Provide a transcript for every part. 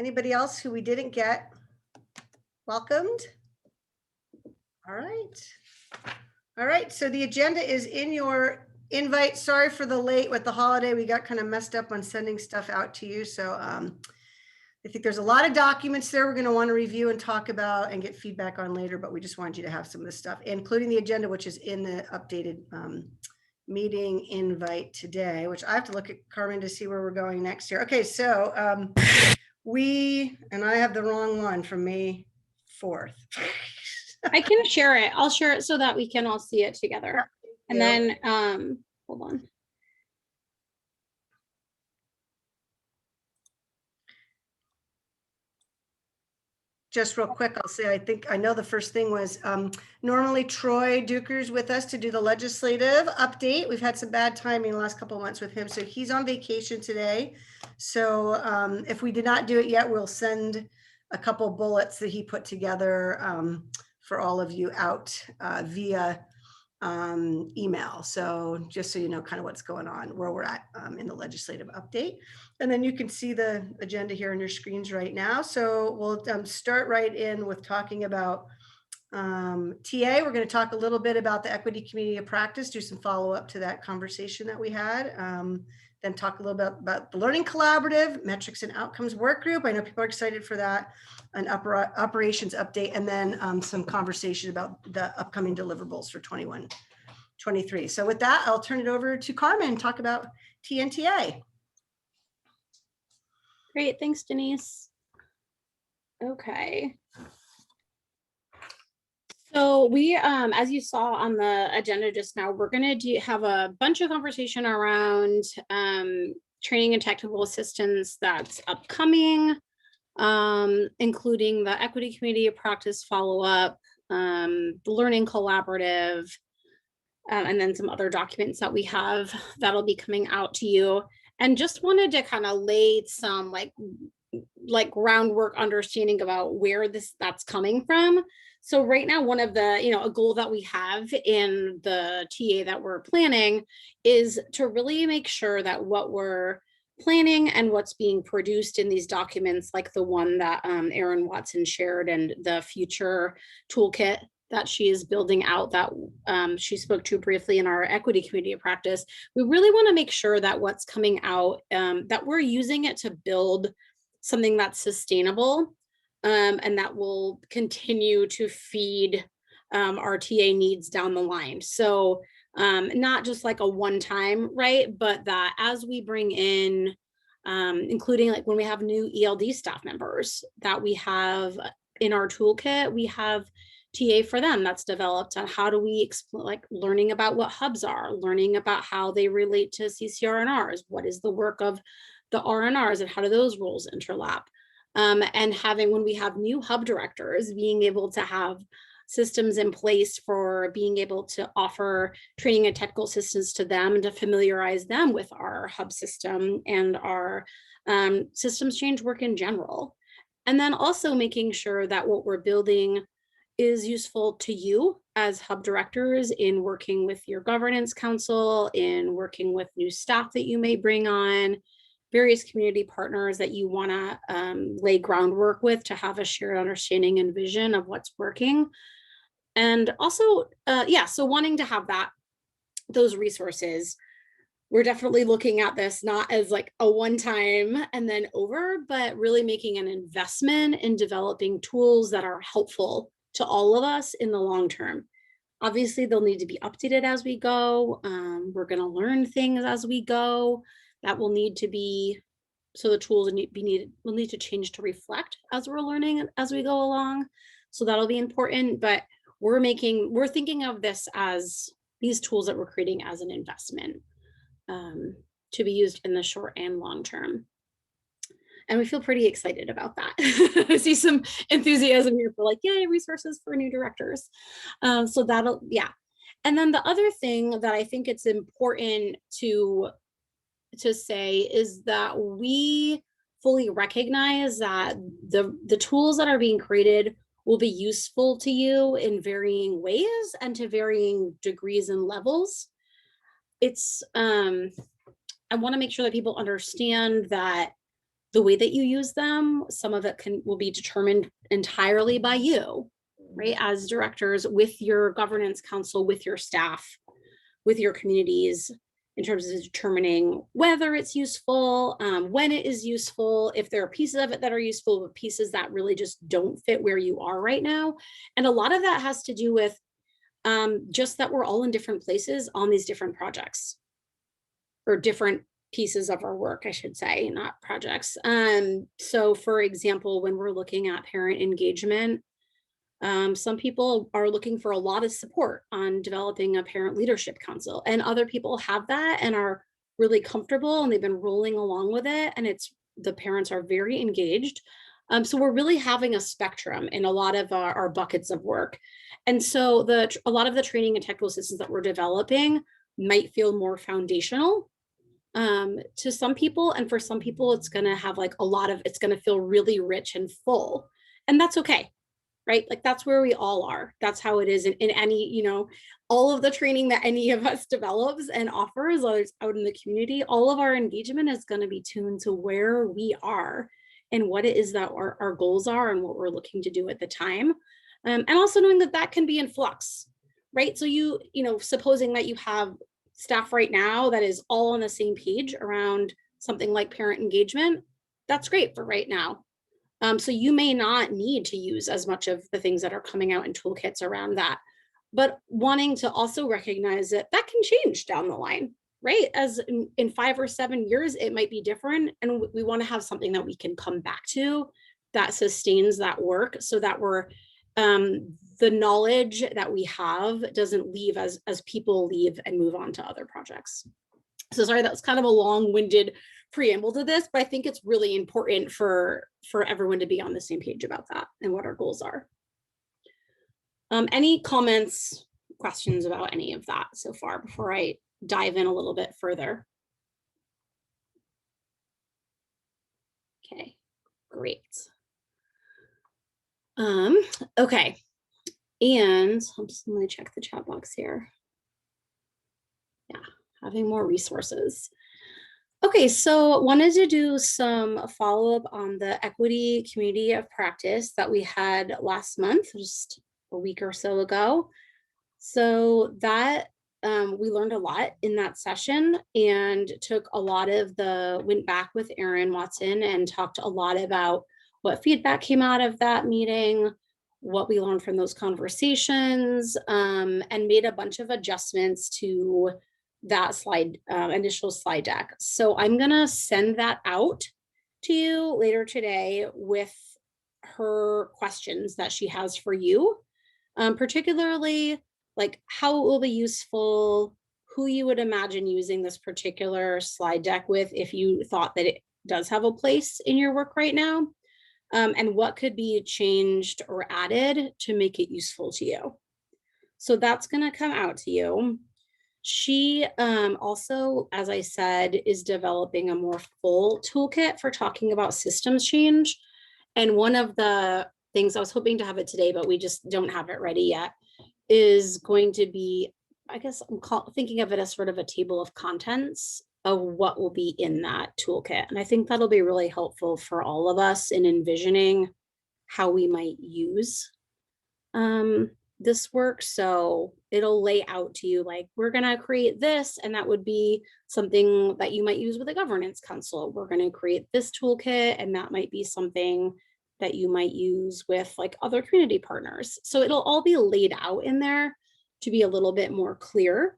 Anybody else who we didn't get welcomed? All right. All right, so the agenda is in your invite. Sorry for the late with the holiday. We got kind of messed up on sending stuff out to you. So I think there's a lot of documents there we're going to want to review and talk about and get feedback on later, but we just wanted you to have some of this stuff, including the agenda, which is in the updated meeting invite today, which I have to look at, Carmen, to see where we're going next year. Okay, so and I have the wrong one from May 4th. I can share it. I'll share it so that we can all see it together. And then, hold on. Just real quick, I'll say, I know the first thing was normally Troy Duker's with us to do the legislative update. We've had some bad timing the last couple of months with him. So he's on vacation today. So if we did not do it yet, we'll send a couple bullets that he put together for all of you out via email. So just so you know kind of what's going on, where we're at in the legislative update. And then you can see the agenda here on your screens right now. So we'll start right in with talking about TA. We're going to talk a little bit about the equity community of practice, do some follow up to that conversation that we had. Then talk a little bit about the Learning Collaborative, Metrics and Outcomes Work Group. I know people are excited for that, an operations update, and then some conversation about the upcoming deliverables for 21-23. So with that, I'll turn it over to Carmen and talk about TNTA. Great, thanks, Denise. Okay. So we, as you saw on the agenda just now, we're going to have a bunch of conversation around training and technical assistance that's upcoming, including the equity community of practice follow-up, the learning collaborative, and then some other documents that we have that'll be coming out to you. And just wanted to kind of lay some like groundwork understanding about where that's coming from. So right now, one of the, a goal that we have in the TA that we're planning is to really make sure that what we're planning and what's being produced in these documents, like the one that Erin Watson shared and the future toolkit that she is building out that she spoke to briefly in our equity community of practice, we really want to make sure that what's coming out, that we're using it to build something that's sustainable and that will continue to feed our TA needs down the line. So not just like a one-time, right? But that as we bring in, including like when we have new ELD staff members that we have in our toolkit, we have TA for them that's developed on how do we explain, like learning about what hubs are, learning about how they relate to CCR&Rs, what is the work of the R&Rs and how do those roles interlap. And having, when we have new hub directors, being able to have systems in place for being able to offer training and technical assistance to them and to familiarize them with our hub system and our systems change work in general. And then also making sure that what we're building is useful to you as hub directors in working with your governance council, in working with new staff that you may bring on, various community partners that you want to lay groundwork with to have a shared understanding and vision of what's working. And also, so wanting to have those resources, we're definitely looking at this not as like a one-time and then over, but really making an investment in developing tools that are helpful to all of us in the long term. Obviously, they'll need to be updated as we go. We're going to learn things as we go. That will need to be, so the tools will need to change to reflect as we're learning as we go along. So that'll be important, but we're thinking of this as these tools that we're creating as an investment to be used in the short and long term. And we feel pretty excited about that. I see some enthusiasm here for like, yay, resources for new directors. So that'll, yeah. And then the other thing that I think it's important to say is that we fully recognize that the tools that are being created will be useful to you in varying ways and to varying degrees and levels. It's I want to make sure that people understand that the way that you use them, some of it will be determined entirely by you, right? As directors, with your governance council, with your staff, with your communities, in terms of determining whether it's useful, when it is useful, if there are pieces of it that are useful, but pieces that really just don't fit where you are right now. And a lot of that has to do with just that we're all in different places on these different projects, or different pieces of our work, I should say, not projects. So for example, when we're looking at parent engagement, some people are looking for a lot of support on developing a parent leadership council, and other people have that and are really comfortable and they've been rolling along with it, and the parents are very engaged. So we're really having a spectrum in a lot of our buckets of work. And so a lot of the training and technical systems that we're developing might feel more foundational to some people, and for some people it's going to have like it's going to feel really rich and full, and that's okay, right? Like that's where we all are. That's how it is in any, all of the training that any of us develops and offers, whether it's out in the community, all of our engagement is going to be tuned to where we are and what it is that our goals are and what we're looking to do at the time. And also knowing that that can be in flux, right? So supposing that you have staff right now that is all on the same page around something like parent engagement, that's great for right now. So you may not need to use as much of the things that are coming out in toolkits around that, but wanting to also recognize that that can change down the line, right? As in 5 or 7 years, it might be different. And we want to have something that we can come back to that sustains that work, so that we're the knowledge that we have doesn't leave as people leave and move on to other projects. So sorry, that was kind of a long-winded preamble to this, but I think it's really important for everyone to be on the same page about that and what our goals are. Any comments, questions about any of that so far before I dive in a little bit further? Okay, great. Okay, and I'm just going to check the chat box here. Yeah, having more resources. Okay, so wanted to do some follow-up on the equity community of practice that we had last month, just a week or so ago. So that we learned a lot in that session and went back with Erin Watson and talked a lot about what feedback came out of that meeting, what we learned from those conversations, and made a bunch of adjustments to that initial slide deck. So I'm gonna send that out to you later today with her questions that she has for you, particularly like how it will be useful, who you would imagine using this particular slide deck with if you thought that it does have a place in your work right now, and what could be changed or added to make it useful to you. So that's gonna come out to you. She also, as I said, is developing a more full toolkit for talking about systems change. And one of the things, I was hoping to have it today, but we just don't have it ready yet, is going to be, I guess I'm thinking of it as sort of a table of contents of what will be in that toolkit. And I think that'll be really helpful for all of us in envisioning how we might use this work. So it'll lay out to you like, we're going to create this, and that would be something that you might use with a governance council. We're going to create this toolkit, and that might be something that you might use with like other community partners. So it'll all be laid out in there to be a little bit more clear.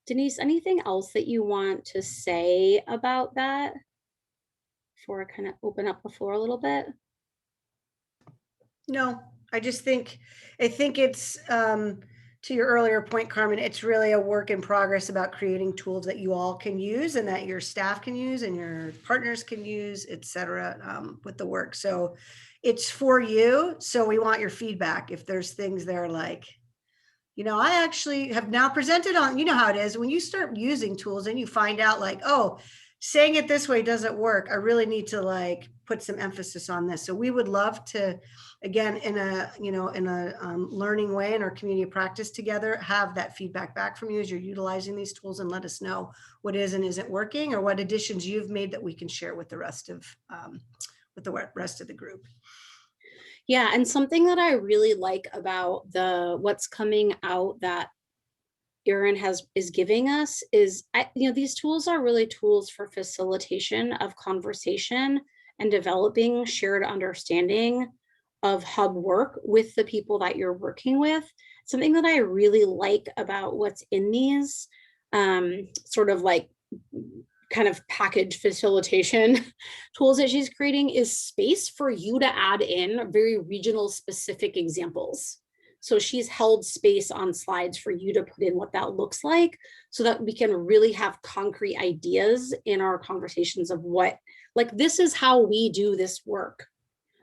Denise, anything else that you want to say about that before I kind of open up the floor a little bit? No, I think it's, to your earlier point, Carmen, it's really a work in progress about creating tools that you all can use and that your staff can use and your partners can use, et cetera, with the work. So it's for you. So we want your feedback. If there's things there like, I actually have now presented on, how it is when you start using tools and you find out like, oh, saying it this way doesn't work. I really need to like put some emphasis on this. So we would love to, again, in a, you know, in a learning way in our community of practice together, have that feedback back from you as you're utilizing these tools, and let us know what is and isn't working, or what additions you've made that we can share with the rest of the group. Yeah, and something that I really like about the what's coming out that Erin is giving us is, these tools are really tools for facilitation of conversation and developing shared understanding of hub work with the people that you're working with. Something that I really like about what's in these sort of like kind of package facilitation tools that she's creating is space for you to add in very regional specific examples. So she's held space on slides for you to put in what that looks like, so that we can really have concrete ideas in our conversations of what, like, this is how we do this work.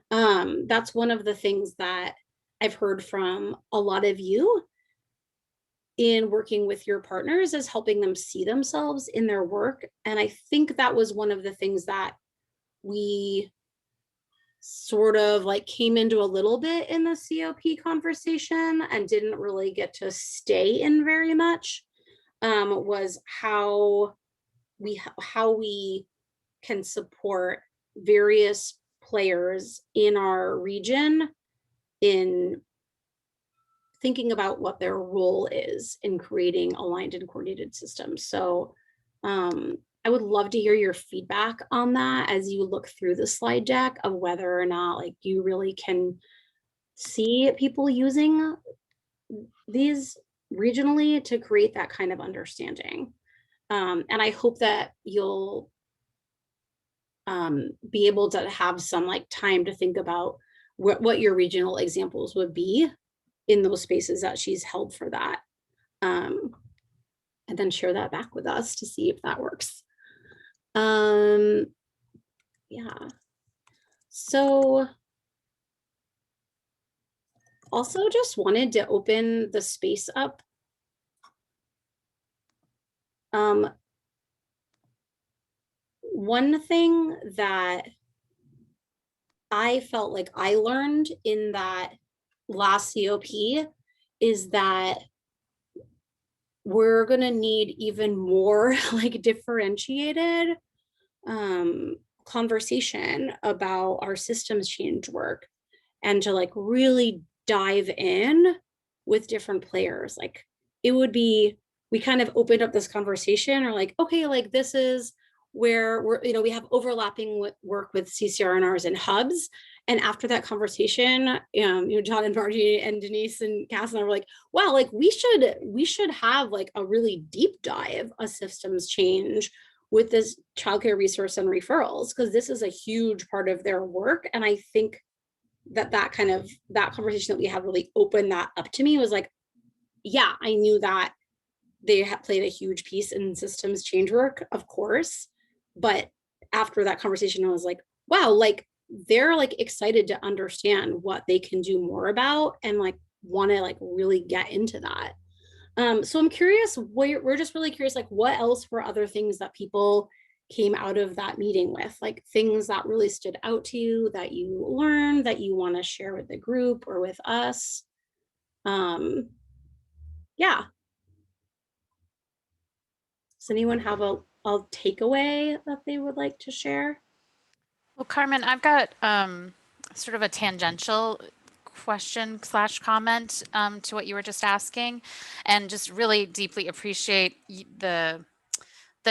That's one of the things that I've heard from a lot of you in working with your partners, is helping them see themselves in their work. And I think that was one of the things that we sort of like came into a little bit in the COP conversation and didn't really get to stay in very much, was how we can support various players in our region in thinking about what their role is in creating aligned and coordinated systems. So I would love to hear your feedback on that as you look through the slide deck, of whether or not like you really can see people using these regionally to create that kind of understanding. And I hope that you'll be able to have some like time to think about what your regional examples would be in those spaces that she's held for that. And then share that back with us to see if that works. Yeah. So also just wanted to open the space up. One thing that I felt like I learned in that last COP is that we're going to need even more like differentiated conversation about our systems change work, and to like really dive in with different players. Like it would be, we kind of opened up this conversation, or like, okay, like this is where we're, we have overlapping work with CCRNRs and hubs. And after that conversation, John and Margie and Denise and Cass and I were like, wow, like we should have like a really deep dive of systems change with this childcare resource and referrals, because this is a huge part of their work. And I think that conversation that we had really opened that up to me. Was like, yeah, I knew that they had played a huge piece in systems change work, of course. But after that conversation, I was like, wow, like they're like excited to understand what they can do more about, and like want to like really get into that. So I'm curious, we're just really curious, like what else were other things that people came out of that meeting with, like things that really stood out to you, that you learned, that you want to share with the group or with us. Yeah. Does anyone have a takeaway that they would like to share? Well, Carmen, I've got sort of a tangential question / comment to what you were just asking, and just really deeply appreciate the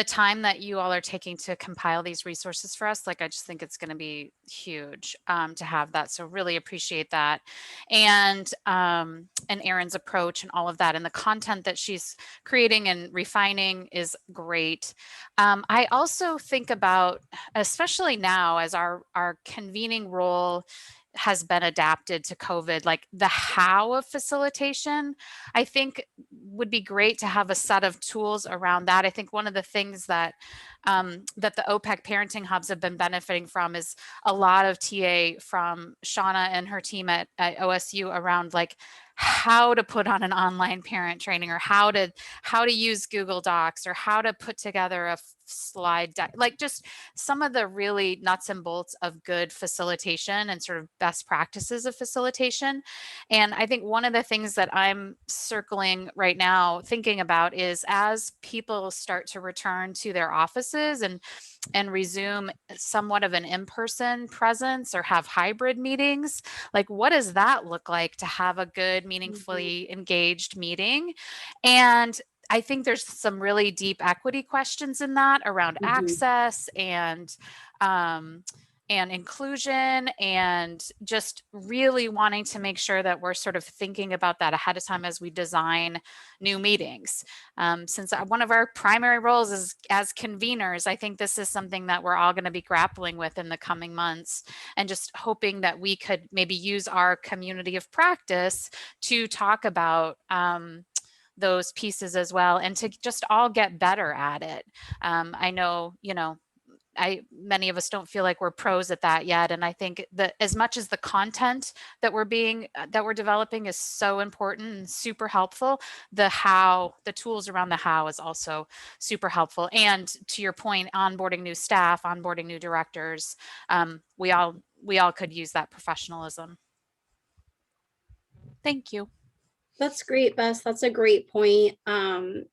time that you all are taking to compile these resources for us. Like, I just think it's going to be huge to have that. So really appreciate that. And Erin's approach and all of that, and the content that she's creating and refining is great. I also think about, especially now as our convening role has been adapted to COVID, like the how of facilitation. I think would be great to have a set of tools around that. I think one of the things that that the OPEC parenting hubs have been benefiting from is a lot of TA from Shauna and her team at OSU around like how to put on an online parent training, or how to use Google Docs, or how to put together a slide deck, like just some of the really nuts and bolts of good facilitation and sort of best practices of facilitation. And I think one of the things that I'm circling right now thinking about is, as people start to return to their offices and resume somewhat of an in-person presence or have hybrid meetings, like what does that look like to have a good, meaningfully engaged meeting? And I think there's some really deep equity questions in that around access and inclusion, and just really wanting to make sure that we're sort of thinking about that ahead of time as we design new meetings. Since one of our primary roles is as conveners, I think this is something that we're all going to be grappling with in the coming months, and just hoping that we could maybe use our community of practice to talk about those pieces as well, and to just all get better at it. I know, many of us don't feel like we're pros at that yet. And I think that as much as the content that we're developing is so important and super helpful, the tools around the how is also super helpful. And to your point, onboarding new staff, onboarding new directors, we all could use that professionalism. Thank you. That's great, Bess. That's a great point.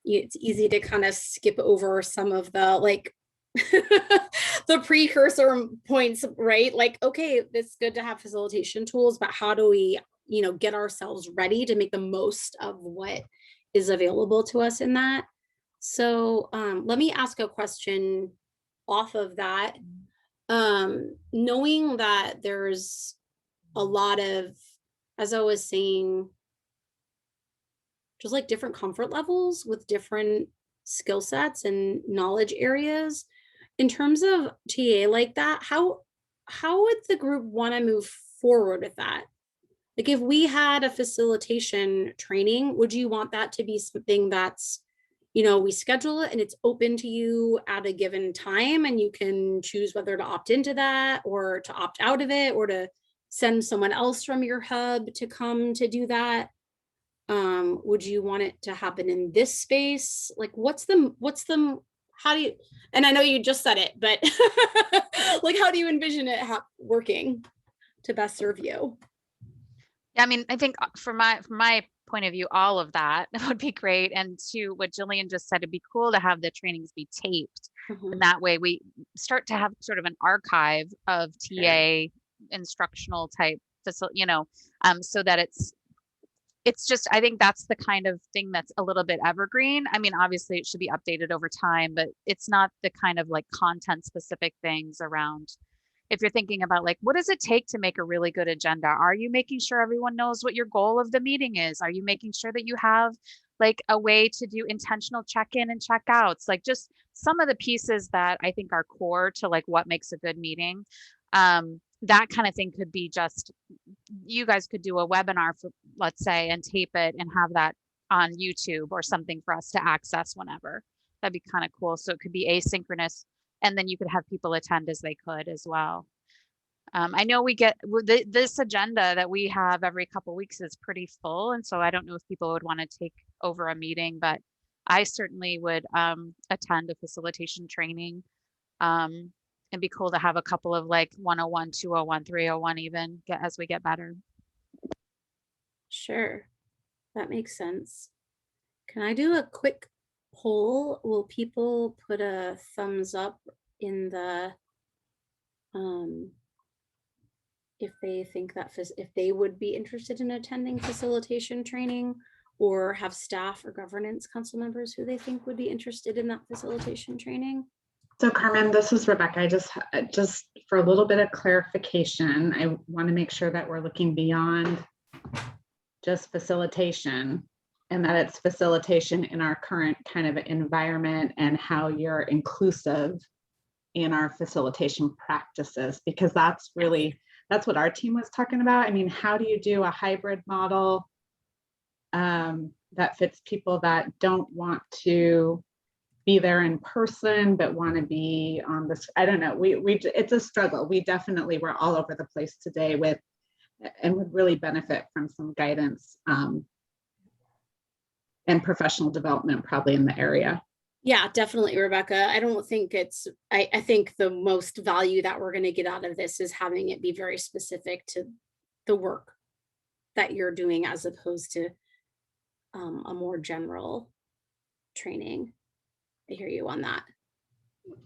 It's easy to kind of skip over some of the like the precursor points, right? Like, okay, it's good to have facilitation tools, but how do we, get ourselves ready to make the most of what is available to us in that? So let me ask a question off of that. Knowing that there's a lot of, as I was saying, just like different comfort levels with different skill sets and knowledge areas. In terms of TA like that, how would the group want to move forward with that? Like if we had a facilitation training, would you want that to be something that's, we schedule it and it's open to you at a given time, and you can choose whether to opt into that or to opt out of it, or to send someone else from your hub to come to do that? Would you want it to happen in this space? Like how do you, and I know you just said it, but like, how do you envision it working to best serve you? Yeah, I mean, I think from my point of view, all of that would be great. And to what Jillian just said, it'd be cool to have the trainings be taped. And that way we start to have sort of an archive of TA instructional type, so that it's just, I think that's the kind of thing that's a little bit evergreen. I mean, obviously it should be updated over time, but it's not the kind of like content specific things around. If you're thinking about like, what does it take to make a really good agenda? Are you making sure everyone knows what your goal of the meeting is? Are you making sure that you have like a way to do intentional check-in and check-outs? Like just some of the pieces that I think are core to like what makes a good meeting. That kind of thing could be just, you guys could do a webinar for, let's say, and tape it and have that on YouTube or something for us to access whenever. That'd be kind of cool. So it could be asynchronous, and then you could have people attend as they could as well. I know we get this agenda that we have every couple of weeks is pretty full. And so I don't know if people would want to take over a meeting, but I certainly would attend a facilitation training. It'd be cool to have a couple of like 101, 201, 301 even as we get better. Sure, that makes sense. Can I do a quick poll? Will people put a thumbs up in the, if they think that, if they would be interested in attending facilitation training, or have staff or governance council members who they think would be interested in that facilitation training? So Carmen, this is Rebecca. I just for a little bit of clarification, I want to make sure that we're looking beyond just facilitation, and that it's facilitation in our current kind of environment and how you're inclusive in our facilitation practices, because that's what our team was talking about. I mean, how do you do a hybrid model that fits people that don't want to be there in person, but want to be on this. I don't know. It's a struggle. We're all over the place today with, and would really benefit from some guidance and professional development probably in the area. Yeah, definitely, Rebecca. I don't think I think the most value that we're going to get out of this is having it be very specific to the work that you're doing, as opposed to a more general training. I hear you on that.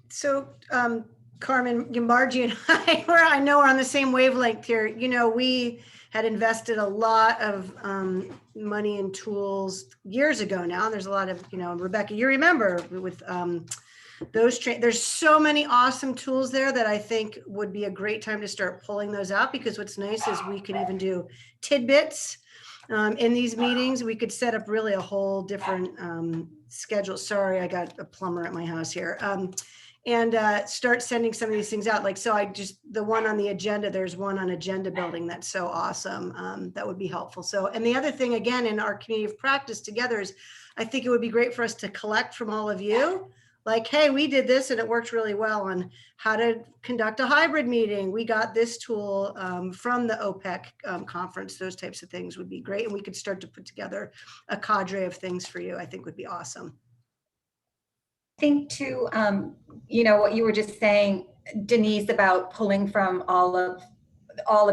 So, Carmen, Margie and I know we're on the same wavelength here. You know, we had invested a lot of money and tools years ago now. There's a lot of, you know, Rebecca, you remember with there's so many awesome tools there that I think would be a great time to start pulling those out, because what's nice is we can even do tidbits in these meetings. We could set up really a whole different schedule. Sorry, I got a plumber at my house here. And start sending some of these things out. Like, so the one on the agenda, there's one on agenda building that's so awesome. That would be helpful. So, and the other thing, again, in our community of practice together is, I think it would be great for us to collect from all of you. Like, hey, we did this and it worked really well on how to conduct a hybrid meeting. We got this tool from the OPEC conference. Those types of things would be great. And we could start to put together a cadre of things for you. I think would be awesome. I think too, you know, what you were just saying, Denise, about pulling from all of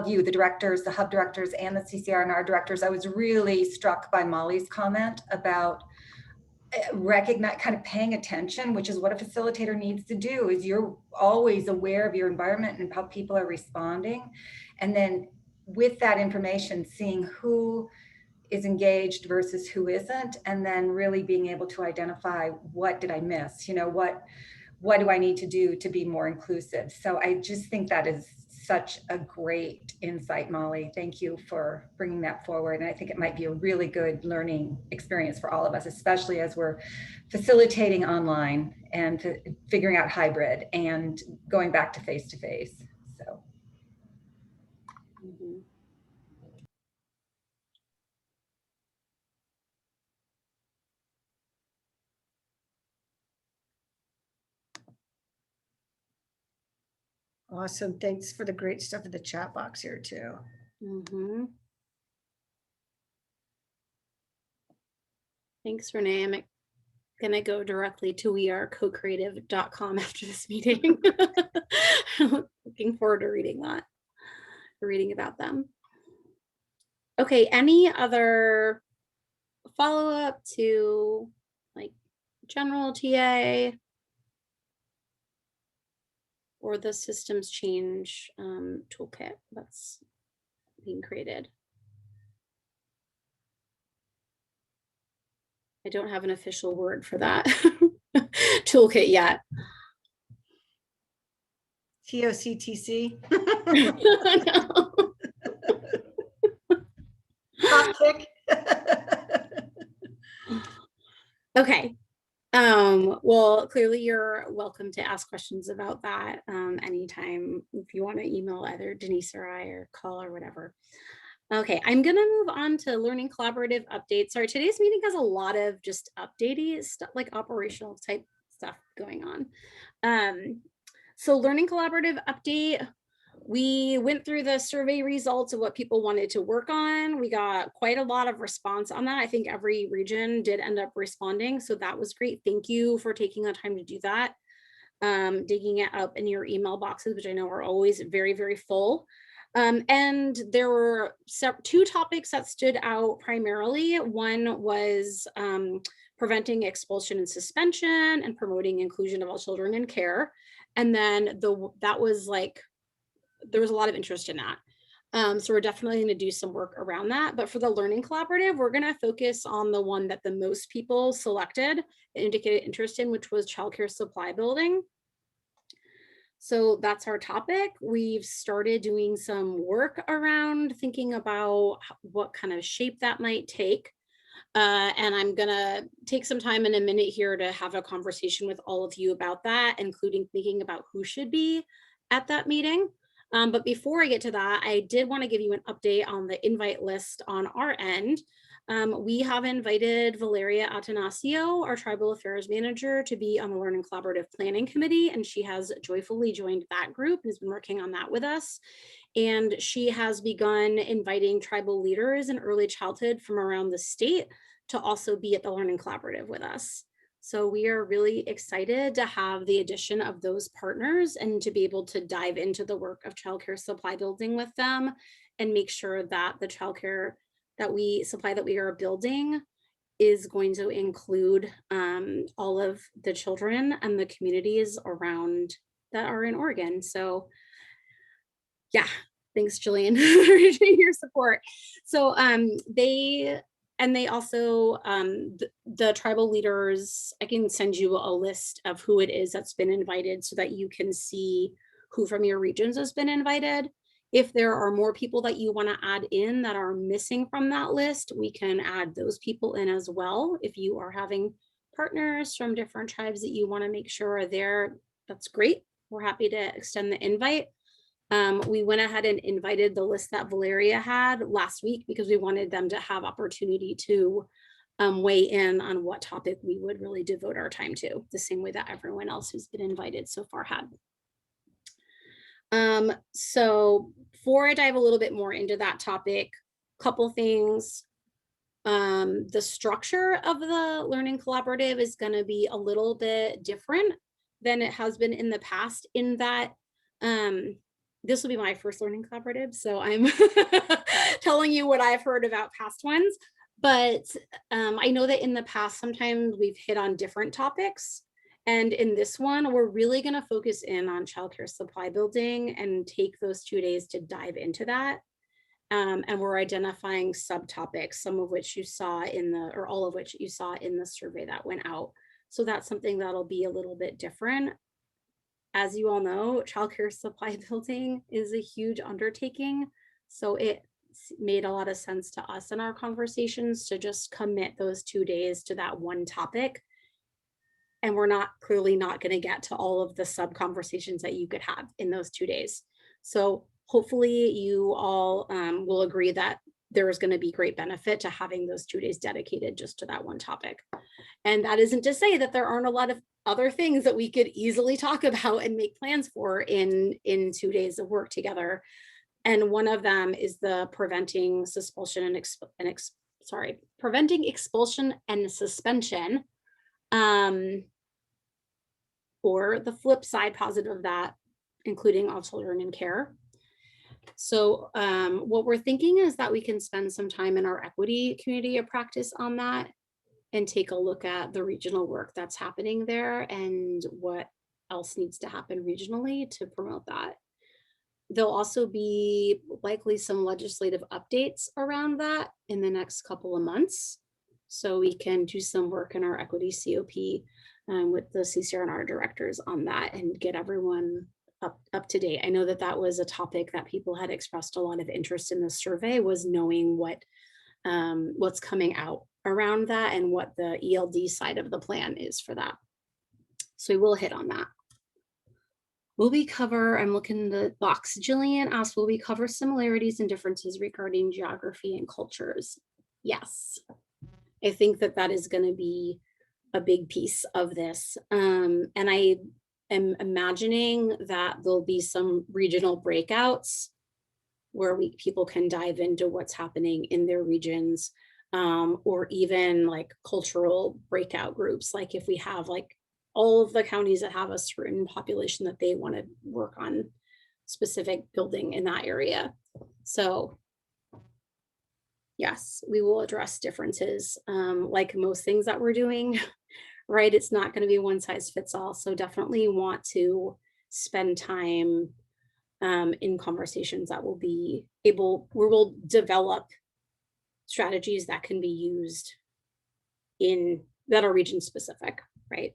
you, the directors, the hub directors, and the CCR&R directors. I was really struck by Molly's comment about kind of paying attention, which is what a facilitator needs to do. Is you're always aware of your environment and how people are responding, and then with that information, seeing who is engaged versus who isn't, and then really being able to identify, what did I miss? You know, what do I need to do to be more inclusive? So I just think that is such a great insight, Molly. Thank you for bringing that forward. And I think it might be a really good learning experience for all of us, especially as we're facilitating online and figuring out hybrid and going back to face-to-face. So. Mm-hmm. Awesome. Thanks for the great stuff in the chat box here too. Mm-hmm. Renee. I'm gonna go directly to wearecocreative.com after this meeting. Looking forward to reading about them. Okay, any other follow-up to like general TA or the systems change toolkit that's being created? I don't have an official word for that toolkit yet. TOCTC. No. Hot tick. Okay. Well, clearly you're welcome to ask questions about that anytime if you want to email either Denise or I or call or whatever. Okay, I'm going to move on to learning collaborative updates. Sorry, today's meeting has a lot of just updatey stuff, like operational type stuff going on. So learning collaborative update, we went through the survey results of what people wanted to work on. We got quite a lot of response on that. I think every region did end up responding. So that was great. Thank you for taking the time to do that. Digging it up in your email boxes, which I know are always very, very full. And there were two topics that stood out primarily. One was preventing expulsion and suspension and promoting inclusion of all children in care. And then that was like, there was a lot of interest in that. So we're definitely going to do some work around that. But for the learning collaborative, we're going to focus on the one that the most people selected and indicated interest in, which was childcare supply building. So that's our topic. We've started doing some work around thinking about what kind of shape that might take. And I'm gonna take some time in a minute here to have a conversation with all of you about that, including thinking about who should be at that meeting. But before I get to that, I did want to give you an update on the invite list on our end. We have invited Valeria Atanasio, our Tribal Affairs Manager, to be on the Learning Collaborative Planning Committee, and she has joyfully joined that group and has been working on that with us. And she has begun inviting tribal leaders in early childhood from around the state to also be at the Learning Collaborative with us. So we are really excited to have the addition of those partners and to be able to dive into the work of childcare supply building with them and make sure that the childcare that we are building is going to include all of the children and the communities around that are in Oregon. So yeah, thanks, Jillian, for your support. So they also, the tribal leaders, I can send you a list of who it is that's been invited so that you can see who from your regions has been invited. If there are more people that you want to add in that are missing from that list, we can add those people in as well. If you are having partners from different tribes that you want to make sure are there, that's great. We're happy to extend the invite. We went ahead and invited the list that Valeria had last week because we wanted them to have opportunity to weigh in on what topic we would really devote our time to, the same way that everyone else who's been invited so far had. So before I dive a little bit more into that topic, couple things. The structure of the Learning Collaborative is going to be a little bit different than it has been in the past, in that this will be my first Learning Collaborative, so I'm telling you what I've heard about past ones. But I know that in the past, sometimes we've hit on different topics. And in this one, we're really going to focus in on childcare supply building and take those 2 days to dive into that. And we're identifying subtopics, some of which you saw or all of which you saw in the survey that went out. So that's something that'll be a little bit different. As you all know, childcare supply building is a huge undertaking. So it made a lot of sense to us in our conversations to just commit those 2 days to that one topic. And we're clearly not going to get to all of the sub conversations that you could have in those 2 days. So hopefully you all will agree that there is going to be great benefit to having those 2 days dedicated just to that one topic. And that isn't to say that there aren't a lot of other things that we could easily talk about and make plans for in 2 days of work together. And one of them is the preventing expulsion and suspension. Or the flip side positive of that, including all children in care. So what we're thinking is that we can spend some time in our equity community of practice on that and take a look at the regional work that's happening there and what else needs to happen regionally to promote that. There'll also be likely some legislative updates around that in the next couple of months. So we can do some work in our equity COP with the CCR&R directors on that and get everyone up to date. I know that was a topic that people had expressed a lot of interest in the survey, was knowing what's coming out around that and what the ELD side of the plan is for that. So we will hit on that. Will we cover, I'm looking in the box, Jillian asked, will we cover similarities and differences regarding geography and cultures? Yes, I think that is going to be a big piece of this. And I am imagining that there'll be some regional breakouts where people can dive into what's happening in their regions, or even like cultural breakout groups. Like if we have like all of the counties that have a certain population that they want to work on specific building in that area. So yes, we will address differences like most things that we're doing, right? It's not going to be one size fits all. So definitely want to spend time in conversations that will be able, we will develop strategies that can be used that are region specific, right?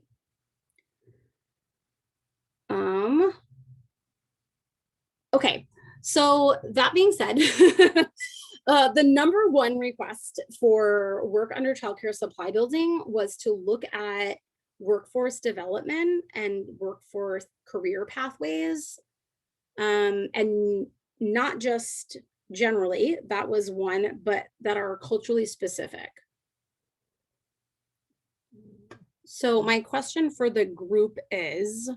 Okay, so that being said, the number one request for work under childcare supply building was to look at workforce development and workforce career pathways, and not just generally, that was one, but that are culturally specific. So my question for the group is,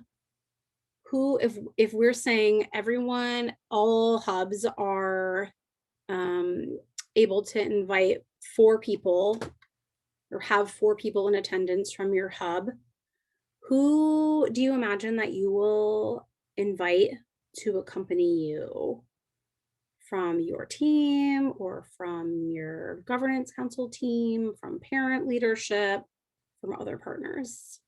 who, if we're saying everyone, all hubs are able to invite 4 people or have 4 people in attendance from your hub, who do you imagine that you will invite to accompany you from your team or from your governance council team, from parent leadership, from other partners?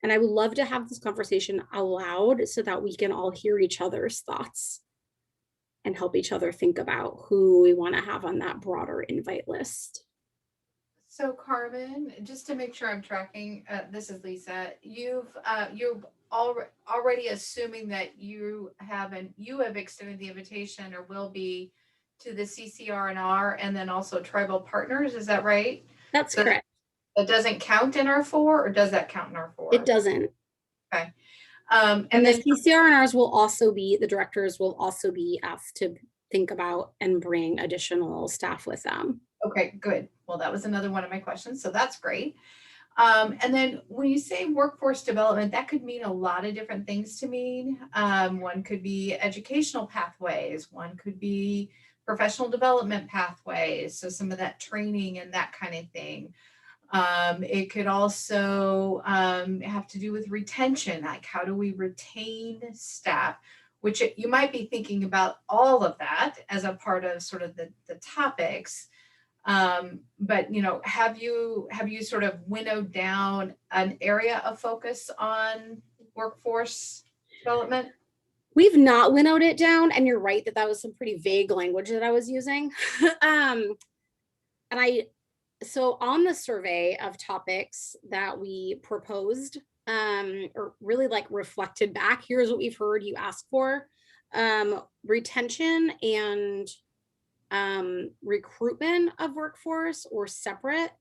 And I would love to have this conversation aloud so that we can all hear each other's thoughts and help each other think about who we want to have on that broader invite list. So Carmen, just to make sure I'm tracking, this is Lisa. You're already assuming that you have extended the invitation or will be to the CCR&R and then also tribal partners. Is that right? That's So correct. That doesn't count in our 4, or does that count in our 4? It doesn't. Okay. And And the then CCR&Rs will also be, the directors will also be asked to think about and bring additional staff with them. okay, good. Well, that was another one of my questions, so that's great. And then when you say workforce development, that could mean a lot of different things to me. One could be educational pathways, one could be professional development pathways, so some of that training and that kind of thing. It could also have to do with retention, like how do we retain staff, which you might be thinking about all of that as a part of sort of the topics. But have you sort of winnowed down an area of focus on workforce development? We've not winnowed it down, and you're right that was some pretty vague language that I was using. So on the survey of topics that we proposed, or really like reflected back, here's what we've heard you ask for. Retention and recruitment of workforce or separate.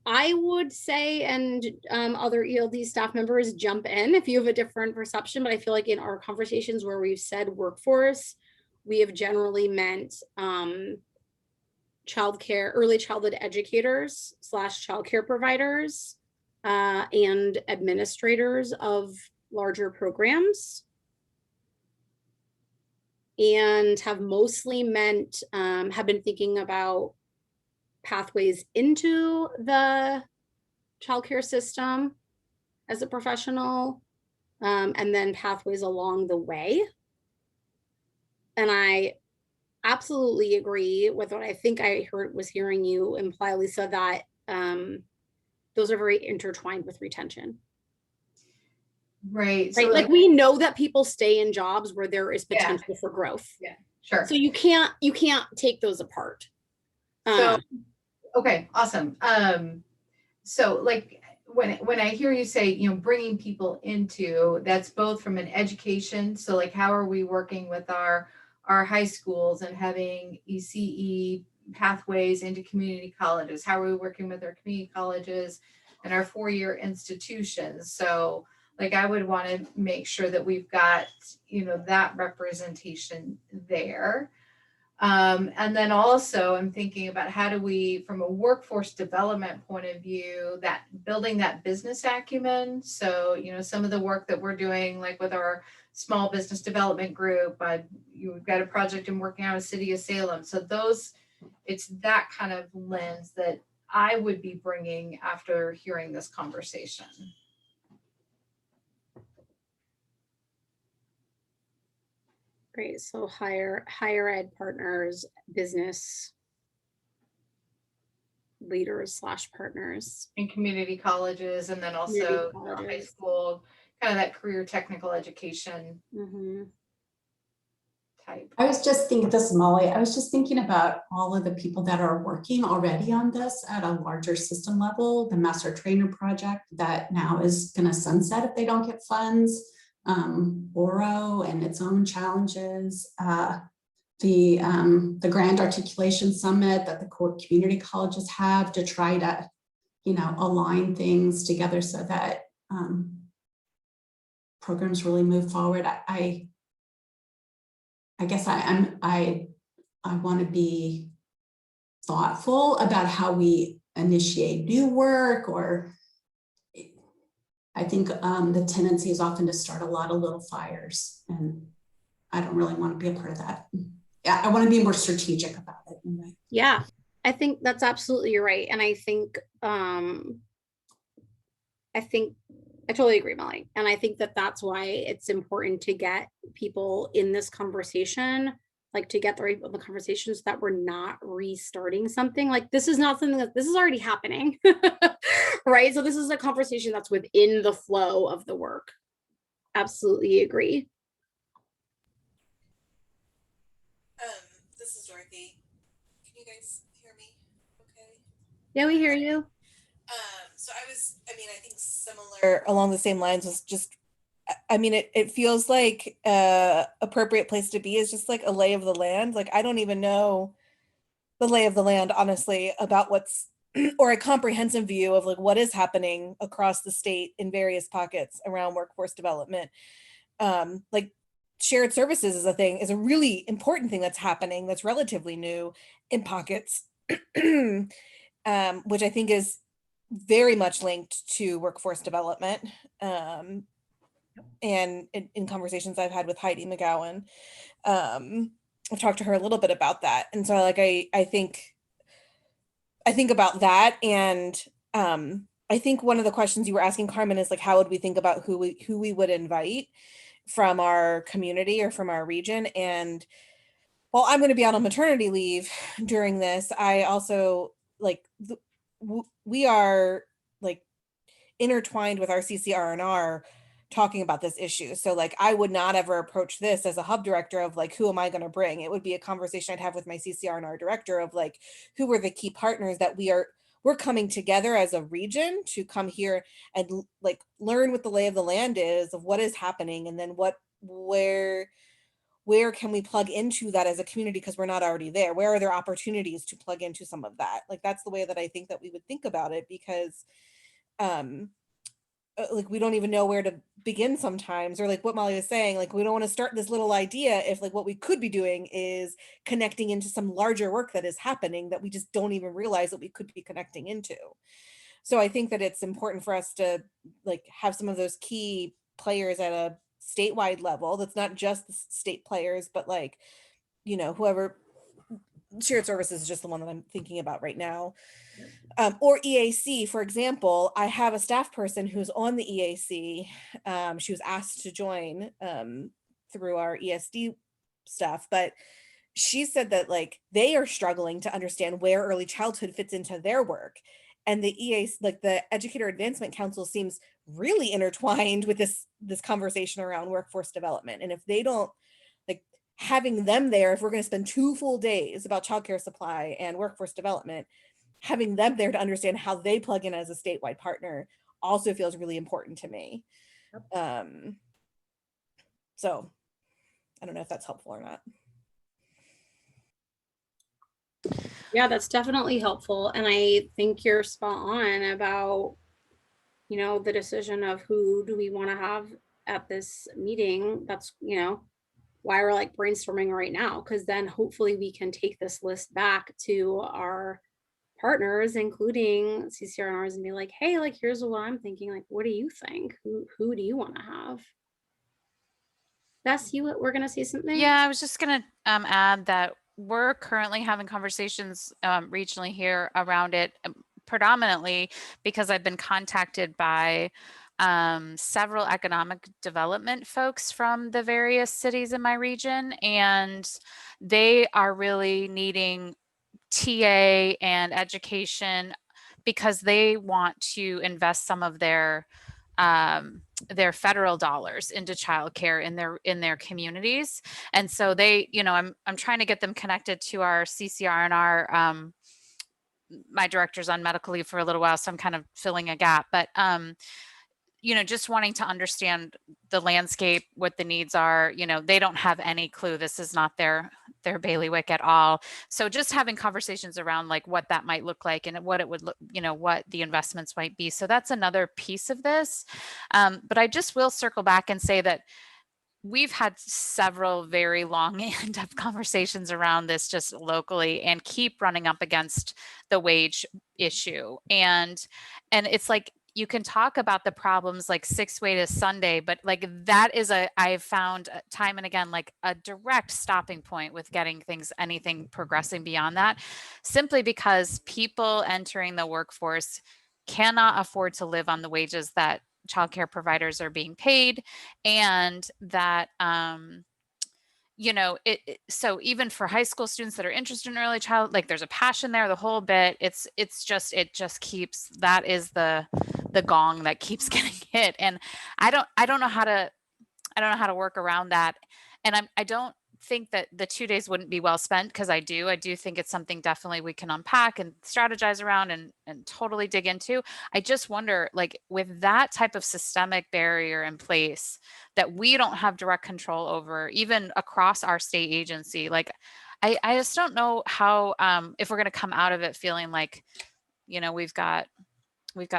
I would say, and other ELD staff members jump in if you have a different perception, but I feel like in our conversations where we've said workforce, we have generally meant childcare, early childhood educators / childcare providers and administrators of larger programs, and have mostly meant, have been thinking about pathways into the childcare system as a professional, and then pathways along the way. And I absolutely agree with what I think I was hearing you imply, Lisa, that those are very intertwined with retention. Right. Right. So Like we know that people stay in jobs where there is Yeah. potential for growth. Yeah, sure. So you can't take those apart. So, okay, awesome. So like when I hear you say, bringing people into, that's both from an education. So like, how are we working with our high schools and having ECE pathways into community colleges? How are we working with our community colleges and our 4-year institutions? So like, I would want to make sure that we've got, that representation there. And then also I'm thinking about how do we, from a workforce development point of view, that building that business acumen. So, some of the work that we're doing, like with our small business development group, we've got a project I'm working on with City of Salem. So it's that kind of lens that I would be bringing after hearing this conversation. Great. So higher ed partners, business leaders / partners. In community colleges, and then also high school, kind of that career technical education type. I was just thinking, this is Molly, I was just thinking about all of the people that are working already on this at a larger system level, the Master Trainer Project that now is going to sunset if they don't get funds, Oro and its own challenges, the Grand Articulation Summit that the community colleges have to try to, align things together so that programs really move forward. I guess I want to be thoughtful about how we initiate new work, or I think the tendency is often to start a lot of little fires, and I don't really want to be a part of that. Yeah, I want to be more strategic about it. Anyway. Yeah, I think that's absolutely right. And I think I totally agree, Molly. And I think that that's why it's important to get people in this conversation, like to get the right people in the conversations, so that we're not restarting something. Like this is not something that this is already happening, right? So this is a conversation that's within the flow of the work. Absolutely agree. This is Dorothy. Can you guys hear me okay? Yeah, we hear you. So I think similar along the same lines was just, I mean, it feels like appropriate place to be is just like a lay of the land. Like, I don't even know the lay of the land, honestly, about what's, or a comprehensive view of like what is happening across the state in various pockets around workforce development. Like shared services is a really important thing that's happening that's relatively new in pockets, which I think is very much linked to workforce development. And in conversations I've had with Heidi McGowan, I've talked to her a little bit about that. And so like, I think about that. And I think one of the questions you were asking, Carmen, is like, how would we think about who we would invite from our community or from our region? And while I'm going to be out on maternity leave during this, I also like, we are like intertwined with our CCR&R talking about this issue. So like, I would not ever approach this as a hub director of like, who am I going to bring? It would be a conversation I'd have with my CCR&R director of like, who are the key partners that we're coming together as a region to come here and like learn what the lay of the land is of what is happening. And then where can we plug into that as a community? Because we're not already there. Where are there opportunities to plug into some of that? Like, that's the way that I think that we would think about it, because like we don't even know where to begin sometimes, or like what Molly was saying, like we don't want to start this little idea if like what we could be doing is connecting into some larger work that is happening that we just don't even realize that we could be connecting into. So I think that it's important for us to like have some of those key players at a statewide level. That's not just the state players, but like, you know, whoever. Shared services is just the one that I'm thinking about right now. Or EAC, for example. I have a staff person who's on the EAC. She was asked to join through our ESD stuff, but she said that like they are struggling to understand where early childhood fits into their work. And the EAC, like the Educator Advancement Council, seems really intertwined with this conversation around workforce development. And if they don't, like, having them there, if we're going to spend 2 full days about childcare supply and workforce development, having them there to understand how they plug in as a statewide partner also feels really important to me. So I don't know if that's helpful or not. Yeah, that's definitely helpful. And I think you're spot on about, you know, the decision of who do we want to have at this meeting. That's, you know, why we're like brainstorming right now, because then hopefully we can take this list back to our partners, including CCRNRs, and be like, hey, like, here's what I'm thinking. Like, what do you think? Who do you want to have? Bess, you were going to say something? Yeah, I was just going to add that we're currently having conversations regionally here around it, predominantly because I've been contacted by several economic development folks from the various cities in my region, and they are really needing TA and education because they want to invest some of their federal dollars into childcare in their communities. And so they, you know, I'm trying to get them connected to our CCR and our my director's on medical leave for a little while, so I'm kind of filling a gap. But just wanting to understand the landscape, what the needs are. They don't have any clue. This is not their bailiwick at all. So just having conversations around like what that might look like and what it would look, what the investments might be. So that's another piece of this. But I just will circle back and say that we've had several very long in-depth conversations around this just locally and keep running up against the wage issue. And it's like, you can talk about the problems like 6 way to Sunday, but like that is I've found time and again, like a direct stopping point with getting anything progressing beyond that, simply because people entering the workforce cannot afford to live on the wages that childcare providers are being paid, and that so even for high school students that are interested in early child, like there's a passion there, the whole bit. It just keeps, that is the gong that keeps getting hit, and I don't know how to work around that. And I don't think that the 2 days wouldn't be well spent, because I do think it's something definitely we can unpack and strategize around and totally dig into. I just wonder, like with that type of systemic barrier in place that we don't have direct control over, even across our state agency, like I just don't know how, if we're going to come out of it feeling like, we've got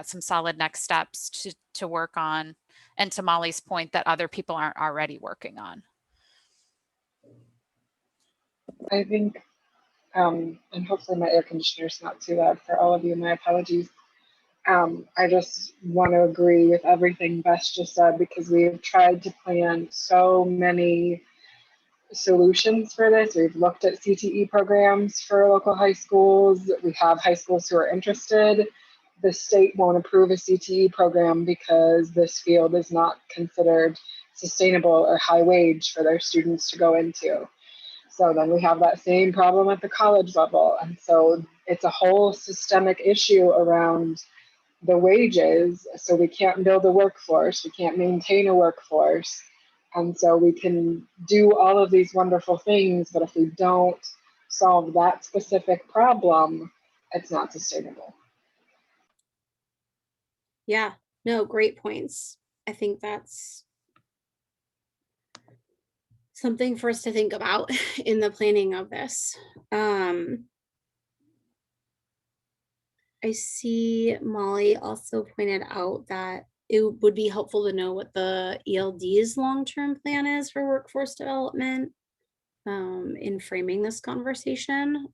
some solid next steps to work on, and to Molly's point, that other people aren't already working on. I think, and hopefully my air conditioner is not too loud for all of you. My apologies. I just want to agree with everything Bess just said, because we've tried to plan so many solutions for this. We've looked at CTE programs for local high schools. We have high schools who are interested. The state won't approve a CTE program because this field is not considered sustainable or high wage for their students to go into. So then we have that same problem at the college level. And so it's a whole systemic issue around the wages. So we can't build a workforce, we can't maintain a workforce. And so we can do all of these wonderful things, but if we don't solve that specific problem, it's not sustainable. Yeah, no, great points. I think that's something for us to think about in the planning of this. I see Molly also pointed out that it would be helpful to know what the ELD's long-term plan is for workforce development in framing this conversation.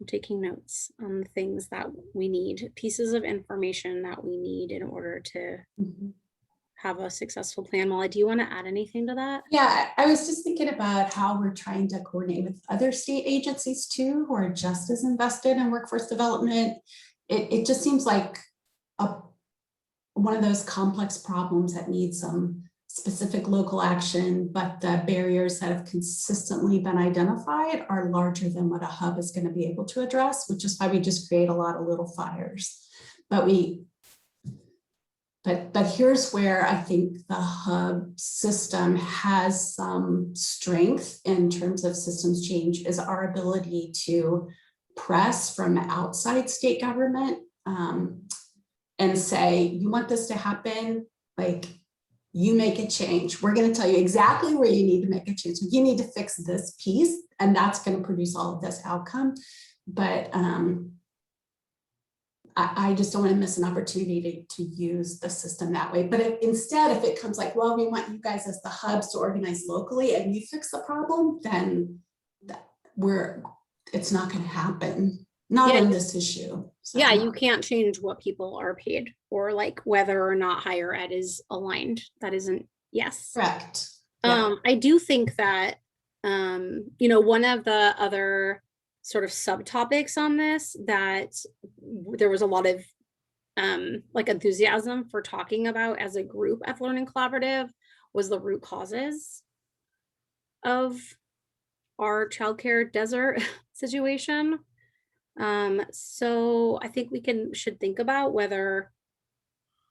I'm taking notes on the things that we need, pieces of information that we need in order to have a successful plan. Molly, do you want to add anything to that? Yeah, I was just thinking about how we're trying to coordinate with other state agencies too, who are just as invested in workforce development. It just seems like one of those complex problems that needs some specific local action, but the barriers that have consistently been identified are larger than what a hub is going to be able to address, which is why we just create a lot of little fires. But here's where I think the hub system has some strength in terms of systems change, is our ability to press from outside state government and say, you want this to happen, like, you make a change. We're going to tell you exactly where you need to make a change. You need to fix this piece, and that's going to produce all of this outcome. But I just don't want to miss an opportunity to use the system that way. But instead, if it comes like, well, we want you guys as the hubs to organize locally and you fix the problem, then it's not going to happen. Not on this issue. So. Yeah, you can't change what people are paid, or like whether or not higher ed is aligned. That isn't, yes. Correct. I do think that, one of the other sort of subtopics on this that there was a lot of like enthusiasm for talking about as a group at Learning Collaborative was the root causes of our childcare desert situation. So I think we should think about whether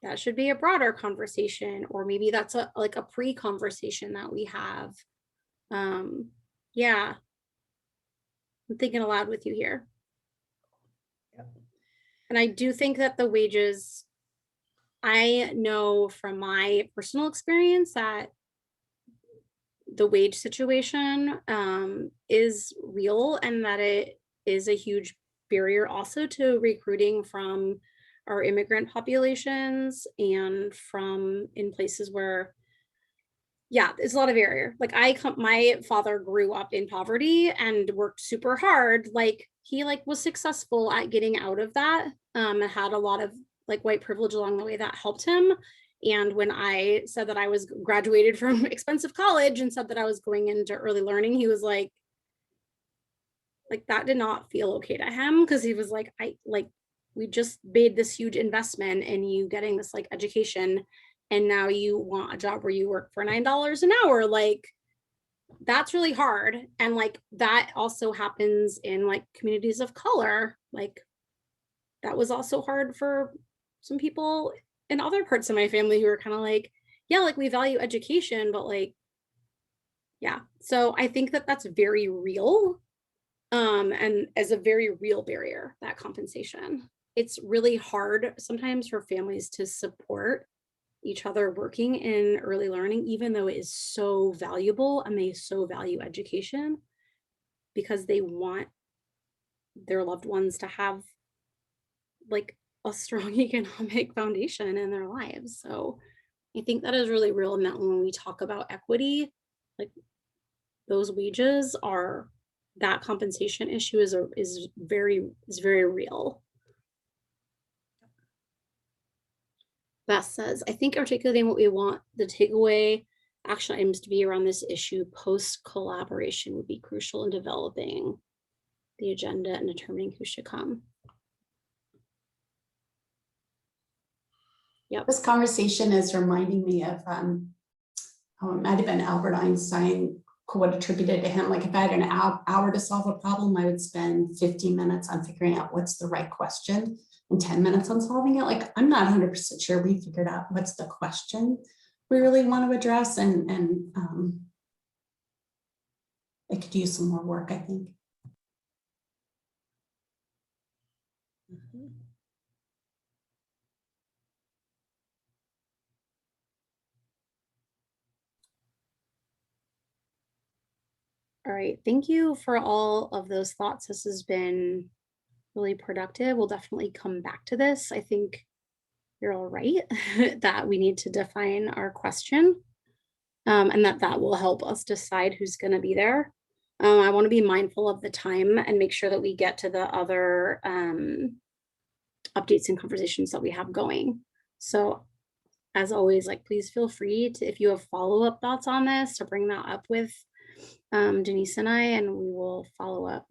that should be a broader conversation, or maybe that's a pre-conversation that we have. Yeah, I'm thinking aloud with you here. Yep. And I do think that the wages, I know from my personal experience that the wage situation is real, and that it is a huge barrier also to recruiting from our immigrant populations and from in places where, yeah, it's a lot of barrier. Like my father grew up in poverty and worked super hard. Like he was successful at getting out of that, and had a lot of white privilege along the way that helped him. And when I said that I was graduated from expensive college and said that I was going into early learning, he was like that did not feel okay to him, because he was like, we just made this huge investment in you getting this education, and now you want a job where you work for $9 an hour. That's really hard. And that also happens in communities of color. That was also hard for some people in other parts of my family who were kind of yeah, we value education, but yeah. So I think that that's very real. And as a very real barrier, that compensation. It's really hard sometimes for families to support each other working in early learning, even though it is so valuable and they so value education, because they want their loved ones to have a strong economic foundation in their lives. So I think that is really real. And that when we talk about equity, those wages are, that compensation issue is very real. Beth says, I think articulating what we want the takeaway action items to be around this issue post collaboration would be crucial in developing the agenda and determining who should come. Yep. This conversation is reminding me of, it might have been Albert Einstein quote attributed to him. If I had an hour to solve a problem, I would spend 15 minutes on figuring out what's the right question and 10 minutes on solving it. I'm not 100% sure we figured out what's the question we really want to address, and it could use some more work, I think. Mm-hmm. All right, thank you for all of those thoughts. This has been really productive. We'll definitely come back to this. I think you're all right that we need to define our question, and that will help us decide who's going to be there. I want to be mindful of the time and make sure that we get to the other updates and conversations that we have going. So as always, please feel free to, if you have follow-up thoughts on this, to bring that up with Denise and I, and we will follow up.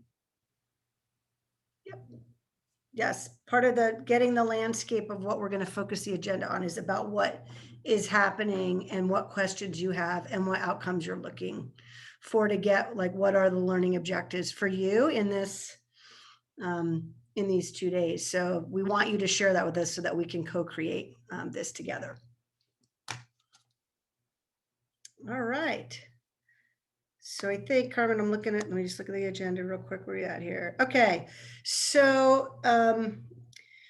Yep. Yes, part of the getting the landscape of what we're going to focus the agenda on is about what is happening and what questions you have and what outcomes you're looking for to get, what are the learning objectives for you in this, in these 2 days. So we want you to share that with us so that we can co-create this together. All right. So I think, Carmen, I'm looking at, let me just look at the agenda real quick. Where are you at here? Okay. So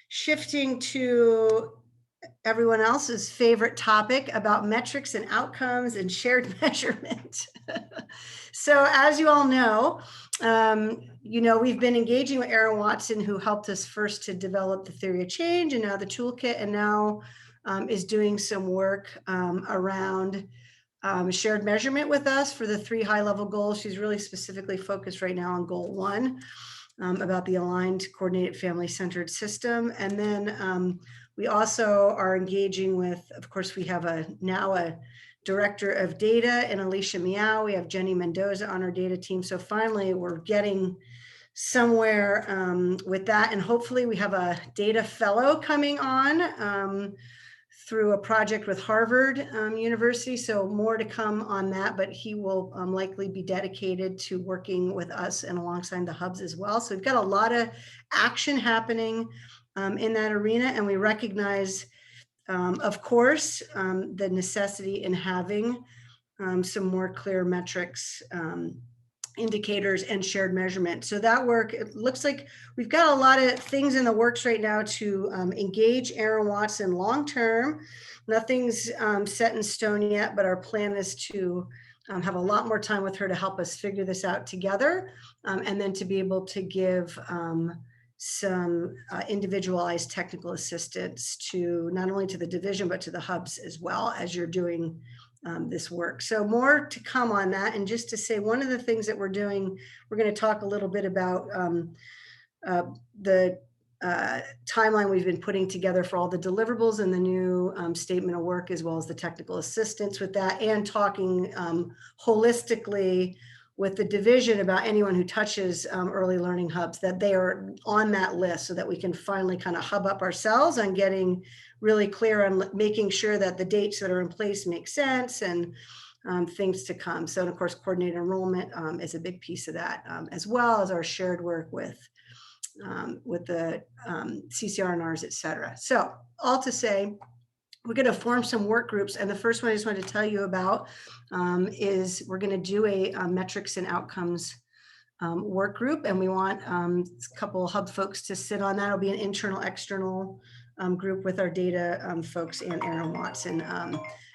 shifting to everyone else's favorite topic about metrics and outcomes and shared measurement. So as you all know, we've been engaging with Aaron Watson, who helped us first to develop the theory of change and now the toolkit, and now is doing some work around shared measurement with us for the 3 high-level goals. She's really specifically focused right now on goal 1 about the aligned, coordinated, family-centered system. And then we also are engaging with, of course, we have now a director of data in Alicia Miao. We have Jenny Mendoza on our data team. So finally, we're getting somewhere with that. And hopefully we have a data fellow coming on through a project with Harvard University. So more to come on that, but he will likely be dedicated to working with us and alongside the hubs as well. So we've got a lot of action happening in that arena, and we recognize, of course, the necessity in having some more clear metrics indicators and shared measurement. So that work, it looks like we've got a lot of things in the works right now to engage Erin Watson long-term. Nothing's set in stone yet, but our plan is to have a lot more time with her to help us figure this out together, and then to be able to give some individualized technical assistance to not only to the division, but to the hubs as well as you're doing this work. So more to come on that. And just to say, one of the things that we're doing, we're going to talk a little bit about the timeline we've been putting together for all the deliverables and the new statement of work, as well as the technical assistance with that, and talking holistically with the division about anyone who touches early learning hubs, that they are on that list so that we can finally kind of hub up ourselves on getting really clear on making sure that the dates that are in place make sense, and things to come. So, and of course, coordinated enrollment is a big piece of that, as well as our shared work with the CCR&Rs, et cetera. So all to say, we're going to form some work groups. And the first one I just wanted to tell you about is we're going to do a metrics and outcomes work group. And we want a couple hub folks to sit on that. It'll be an internal, external group with our data folks and Erin Watson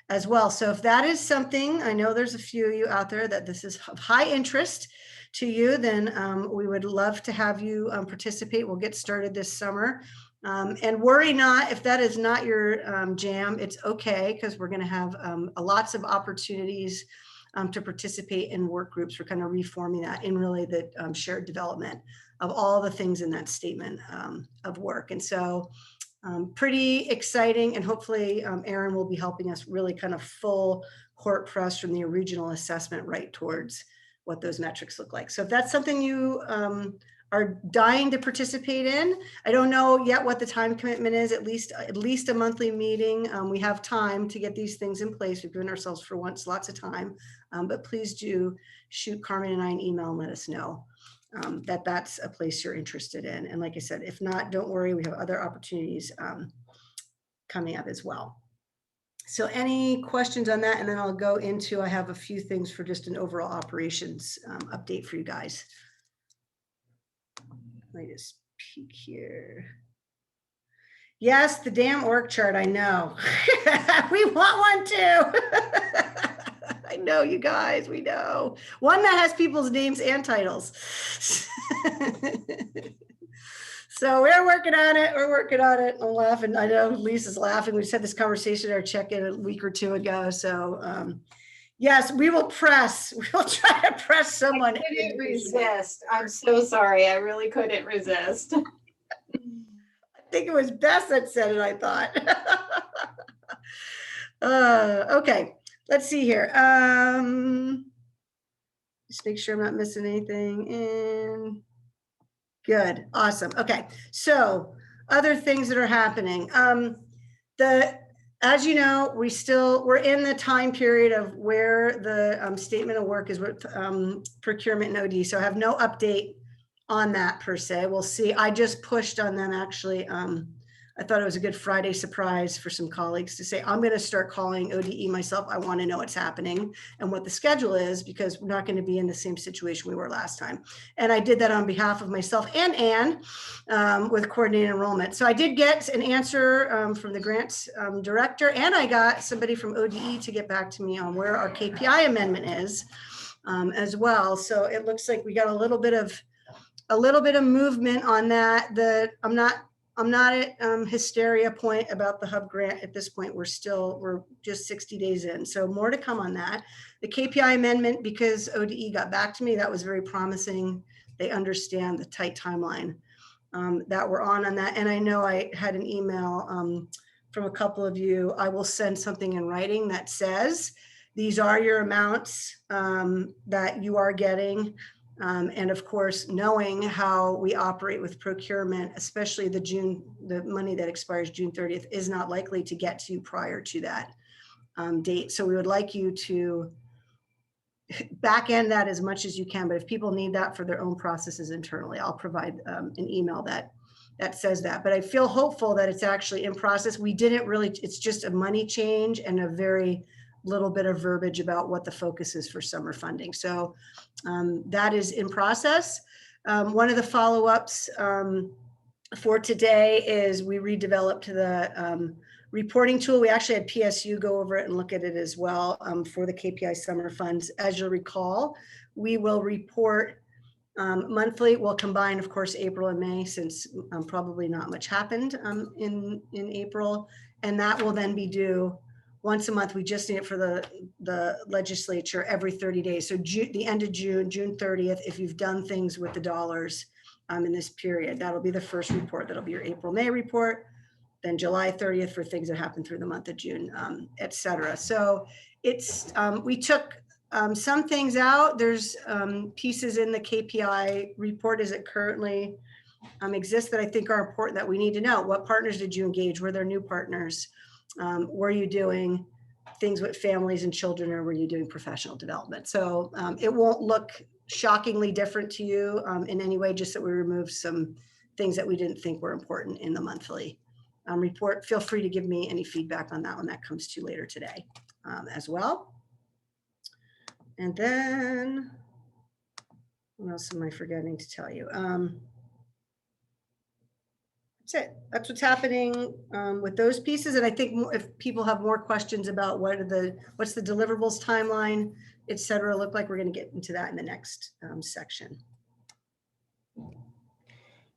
as well. So if that is something, I know there's a few of you out there that this is of high interest to you, then we would love to have you participate. We'll get started this summer. And worry not if that is not your jam, it's okay, because we're going to have lots of opportunities to participate in work groups. We're kind of reforming that in really the shared development of all the things in that statement of work. And so pretty exciting, and hopefully Erin will be helping us really kind of full court press from the regional assessment right towards what those metrics look like. So if that's something you are dying to participate in, I don't know yet what the time commitment is, at least a monthly meeting. We have time to get these things in place. We've given ourselves for once lots of time, but please do shoot Carmen and I an email and let us know that that's a place you're interested in. And like I said, if not, don't worry, we have other opportunities coming up as well. So any questions on that? And then I'll go into, I have a few things for just an overall operations update for you guys. Let me just peek here. Yes, the damn org chart, I know. We want one too. I know, you guys, we know. One that has people's names and titles. So we're working on it. We're working on it. I'm laughing. I know Lisa's laughing. We just had this conversation in our check-in a week or two ago. So yes, we will press. We'll try to press someone. I couldn't resist. I'm so sorry. I really couldn't resist. I think it was Beth that said it, I thought. Okay, let's see here. Just make sure I'm not missing anything. And good, awesome. Okay, so other things that are happening. As you know, we're in the time period of where the statement of work is with procurement and OD. So I have no update on that per se. We'll see. I just pushed on them actually. I thought it was a good Friday surprise for some colleagues to say, I'm going to start calling ODE myself. I want to know what's happening and what the schedule is, because we're not going to be in the same situation we were last time. And I did that on behalf of myself and Anne with coordinated enrollment. So I did get an answer from the grants director, and I got somebody from ODE to get back to me on where our KPI amendment is as well. So it looks like we got a little bit of movement on that. I'm not at hysteria point about the hub grant at this point. We're just 60 days in. So more to come on that. The KPI amendment, because ODE got back to me, that was very promising. They understand the tight timeline that we're on that. And I know I had an email from a couple of you. I will send something in writing that says, these are your amounts that you are getting. And of course, knowing how we operate with procurement, especially the money that expires June 30th is not likely to get to you prior to that date. So we would like you to back end that as much as you can. But if people need that for their own processes internally, I'll provide an email that says that. But I feel hopeful that it's actually in process. We didn't really, it's just a money change and a very little bit of verbiage about what the focus is for summer funding. So that is in process. One of the follow-ups for today is we redeveloped the reporting tool. We actually had PSU go over it and look at it as well for the KPI summer funds. As you'll recall, we will report monthly. We'll combine, of course, April and May, since probably not much happened in April. And that will then be due once a month. We just need it for the legislature every 30 days. So the end of June, June 30th, if you've done things with the dollars in this period, that'll be the first report. That'll be your April, May report. Then July 30th for things that happened through the month of June, et cetera. So it's, we took some things out. There's pieces in the KPI report as it currently exists that I think are important that we need to know. What partners did you engage? Were there new partners? Were you doing things with families and children, or were you doing professional development? So it won't look shockingly different to you in any way, just that we removed some things that we didn't think were important in the monthly report. Feel free to give me any feedback on that when that comes to later today as well. And then, what else am I forgetting to tell you? That's it. That's what's happening with those pieces. And I think if people have more questions about what's the deliverables timeline, et cetera, look like we're going to get into that in the next section.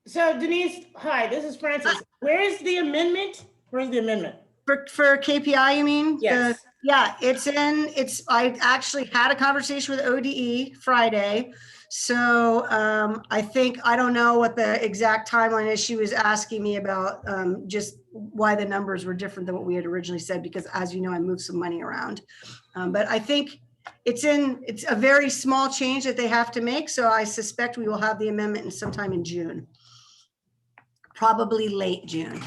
So Denise, hi, this is Francis. Where's the amendment? Where's the amendment? For KPI, you mean? Yes. Yeah, I actually had a conversation with ODE Friday. So I don't know what the exact timeline is. She was asking me about just why the numbers were different than what we had originally said, because as you know, I moved some money around. But I think it's a very small change that they have to make. So I suspect we will have the amendment sometime in June, probably late June.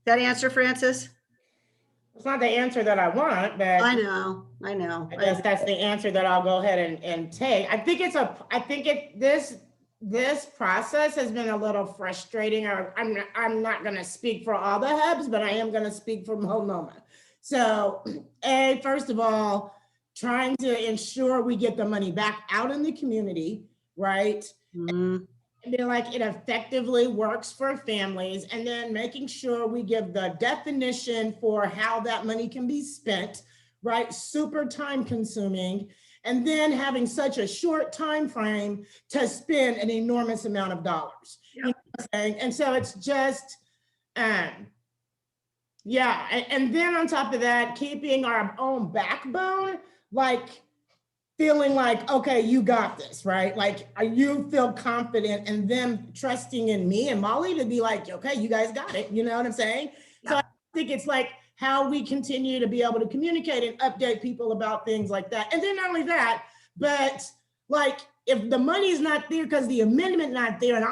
That answer, Francis? It's not the answer that I want, but I know. I guess that's the answer that I'll go ahead and take. I think this process has been a little frustrating. I'm not going to speak for all the hubs, but I am going to speak for Multnomah. So, first of all, trying to ensure we get the money back out in the community, right? Mm-hmm. And then like it effectively works for families, and then making sure we give the definition for how that money can be spent, right? Super time consuming, and then having such a short time frame to spend an enormous amount of dollars. Yep. You know what I'm saying? And so it's just, yeah. And then on top of that, keeping our own backbone, like feeling like, okay, you got this, right? Like you feel confident, and them trusting in me and Molly to be like, okay, you guys got it. You know what I'm saying? Yeah. So I think it's like how we continue to be able to communicate and update people about things like that. And then not only that, but like if the money's not there because the amendment not there and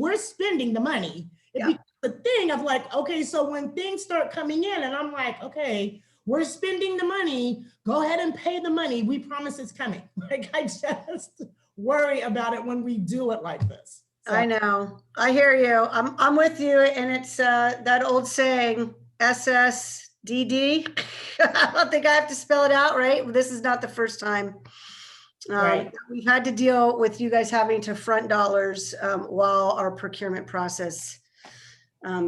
we're spending the money, it becomes a thing of like, okay, so when things start coming in and I'm like, okay, we're spending the money, go ahead and pay the money. We promise it's coming. Like I just worry about it when we do it like this. So. I know, I hear you. I'm with you. And it's that old saying, SSDD. I don't think I have to spell it out, right? This is not the first time. Right. We've had to deal with you guys having to front dollars while our procurement process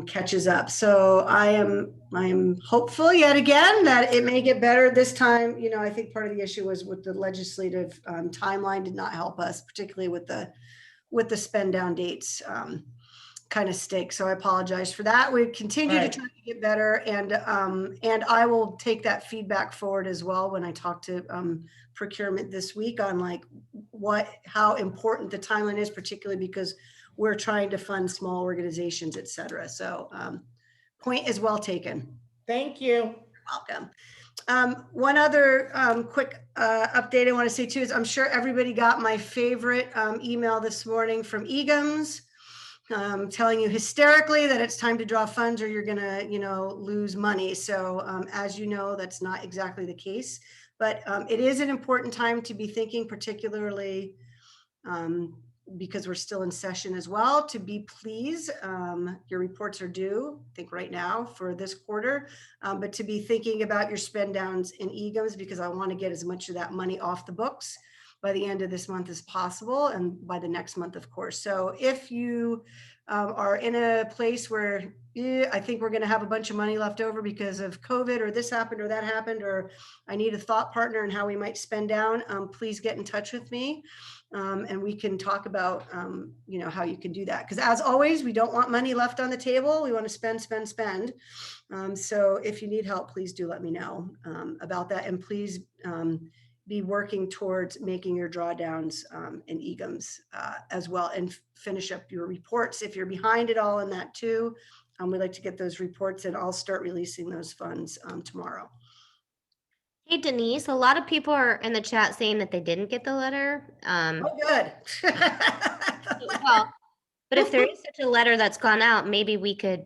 catches up. So I am hopeful yet again that it may get better this time. You know, I think part of the issue was with the legislative timeline did not help us, particularly with the spend down dates kind of stick. So I apologize for that. We continue to try to get better, and I will take that feedback forward as well when I talk to procurement this week on like how important the timeline is, particularly because we're trying to fund small organizations, et cetera. So point is well taken. Thank you. You're welcome. One other quick update I want to say too is I'm sure everybody got my favorite email this morning from EGMS telling you hysterically that it's time to draw funds or you're gonna, lose money. So as you know, that's not exactly the case, but it is an important time to be thinking, particularly because we're still in session as well, to be pleased. Your reports are due, I think right now for this quarter, but to be thinking about your spend downs in EGIMS, because I want to get as much of that money off the books by the end of this month as possible, and by the next month, of course. So if you are in a place where I think we're going to have a bunch of money left over because of COVID, or this happened or that happened, or I need a thought partner in how we might spend down, please get in touch with me. And we can talk about, you know, how you can do that. Because as always, we don't want money left on the table. We want to spend, spend, spend. So if you need help, please do let me know about that. And please be working towards making your drawdowns in EGIMS as well, and finish up your reports. If you're behind it all in that too, we'd like to get those reports, and I'll start releasing those funds tomorrow. Hey, Denise, a lot of people are in the chat saying that they didn't get the letter. Oh, good. Well, but if there is such a letter that's gone out, maybe we could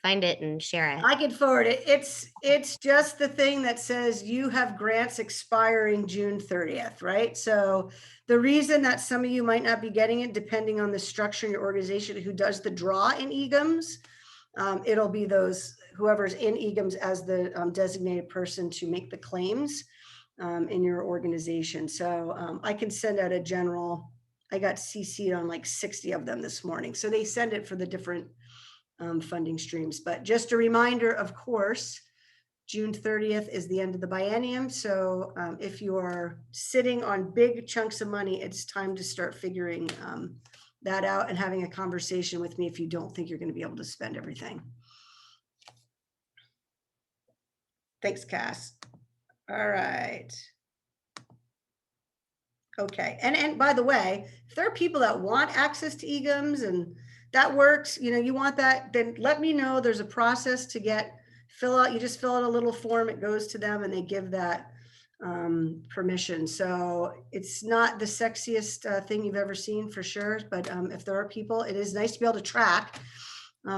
find it and share it. I can forward it. It's just the thing that says you have grants expiring June 30th, right? So the reason that some of you might not be getting it, depending on the structure in your organization who does the draw in EGIMS, it'll be those, whoever's in EGIMS as the designated person to make the claims in your organization. So I can send out a general, I got CC'd on like 60 of them this morning. So they send it for the different funding streams. But just a reminder, of course, June 30th is the end of the biennium. So if you are sitting on big chunks of money, it's time to start figuring that out and having a conversation with me if you don't think you're going to be able to spend everything. Thanks, Cass. All right. Okay. And by the way, if there are people that want access to EGIMS and that works, you know, you want that, then let me know. There's a process to you just fill out a little form, it goes to them and they give that permission. So it's not the sexiest thing you've ever seen for sure. But if there are people, it is nice to be able to track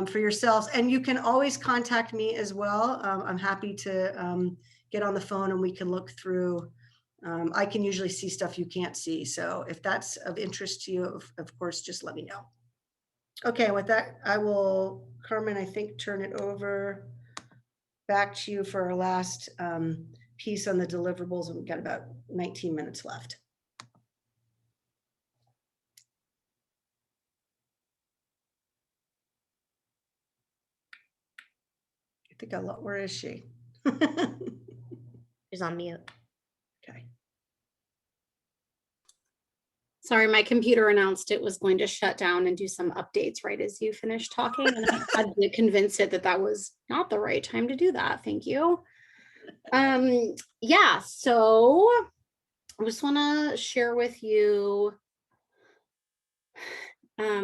for yourselves. And you can always contact me as well. I'm happy to get on the phone and we can look through. I can usually see stuff you can't see. So if that's of interest to you, of course, just let me know. Okay, with that, I will, Carmen, I think, turn it over back to you for our last piece on the deliverables. And we've got about 19 minutes left. I think where is she? She's on mute. Okay. Sorry, my computer announced it was going to shut down and do some updates right as you finished talking. And I had to convince it that that was not the right time to do that. Thank you. Yeah, so I just want to share with you.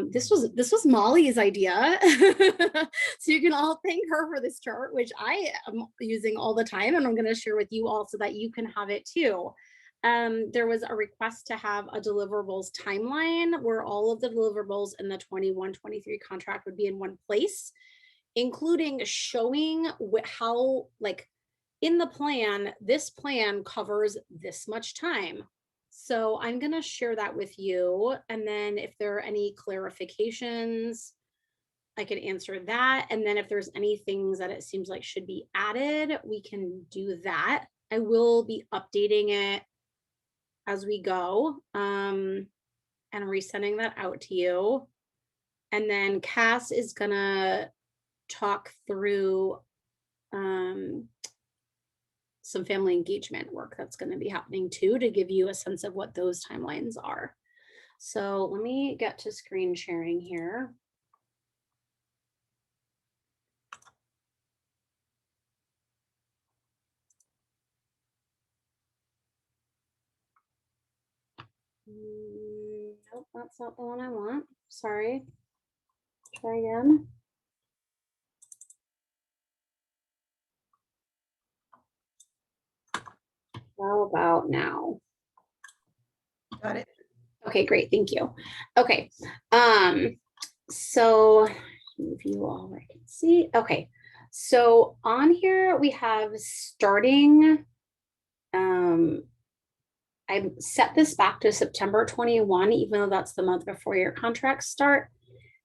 This was Molly's idea. So you can all thank her for this chart, which I am using all the time. And I'm going to share with you all so that you can have it too. There was a request to have a deliverables timeline where all of the deliverables in the 21-23 contract would be in one place, including showing how, like, in the plan, this plan covers this much time. So I'm going to share that with you. And then if there are any clarifications, I can answer that. And then if there's any things that it seems like should be added, we can do that. I will be updating it as we go and resending that out to you. And then Cass is going to talk through some family engagement work that's going to be happening too, to give you a sense of what those timelines are. So let me get to screen sharing here. Nope, that's not the one I want. Sorry. Try again. How about now? Got it. Okay, great. Thank you. Okay. So move you all where I can see. Okay. So on here we have starting I set this back to September 21, even though that's the month before your contracts start,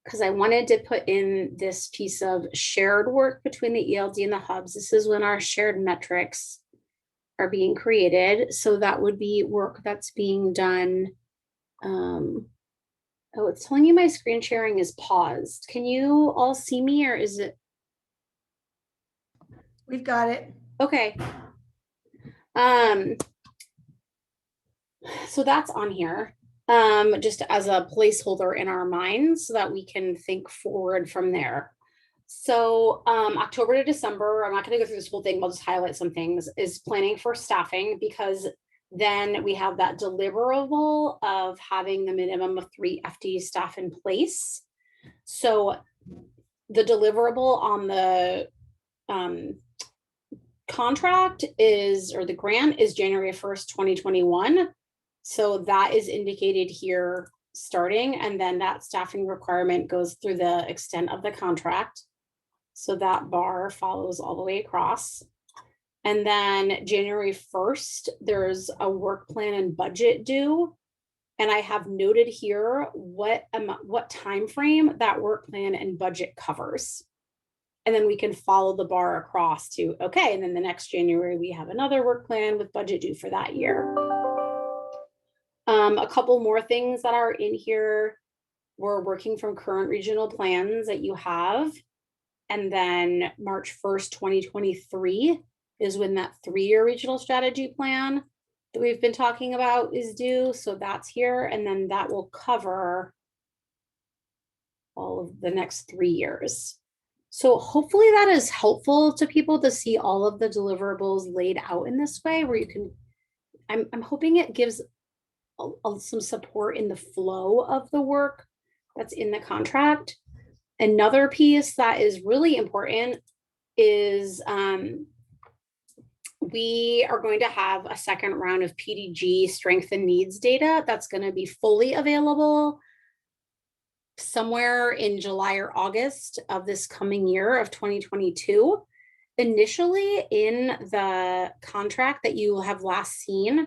because I wanted to put in this piece of shared work between the ELD and the hubs. This is when our shared metrics are being created. So that would be work that's being done. Oh, it's telling you my screen sharing is paused. Can you all see me, or is it? We've got it. Okay. So that's on here, just as a placeholder in our minds so that we can think forward from there. So October to December, I'm not going to go through this whole thing, I'll just highlight some things, is planning for staffing, because then we have that deliverable of having the minimum of 3 FTE staff in place. So the deliverable on the contract is, or the grant is January 1st, 2021. So that is indicated here starting, and then that staffing requirement goes through the extent of the contract. So that bar follows all the way across. And then January 1st, there's a work plan and budget due. And I have noted here what time frame that work plan and budget covers. And then we can follow the bar across to, okay, and then the next January, we have another work plan with budget due for that year. A couple more things that are in here. We're working from current regional plans that you have. And then March 1st, 2023 is when that 3-year regional strategy plan that we've been talking about is due. So that's here. And then that will cover all of the next 3 years. So hopefully that is helpful to people to see all of the deliverables laid out in this way, where you can, I'm hoping it gives some support in the flow of the work that's in the contract. Another piece that is really important is we are going to have a second round of PDG strength and needs data that's going to be fully available somewhere in July or August of this coming year of 2022. Initially in the contract that you have last seen,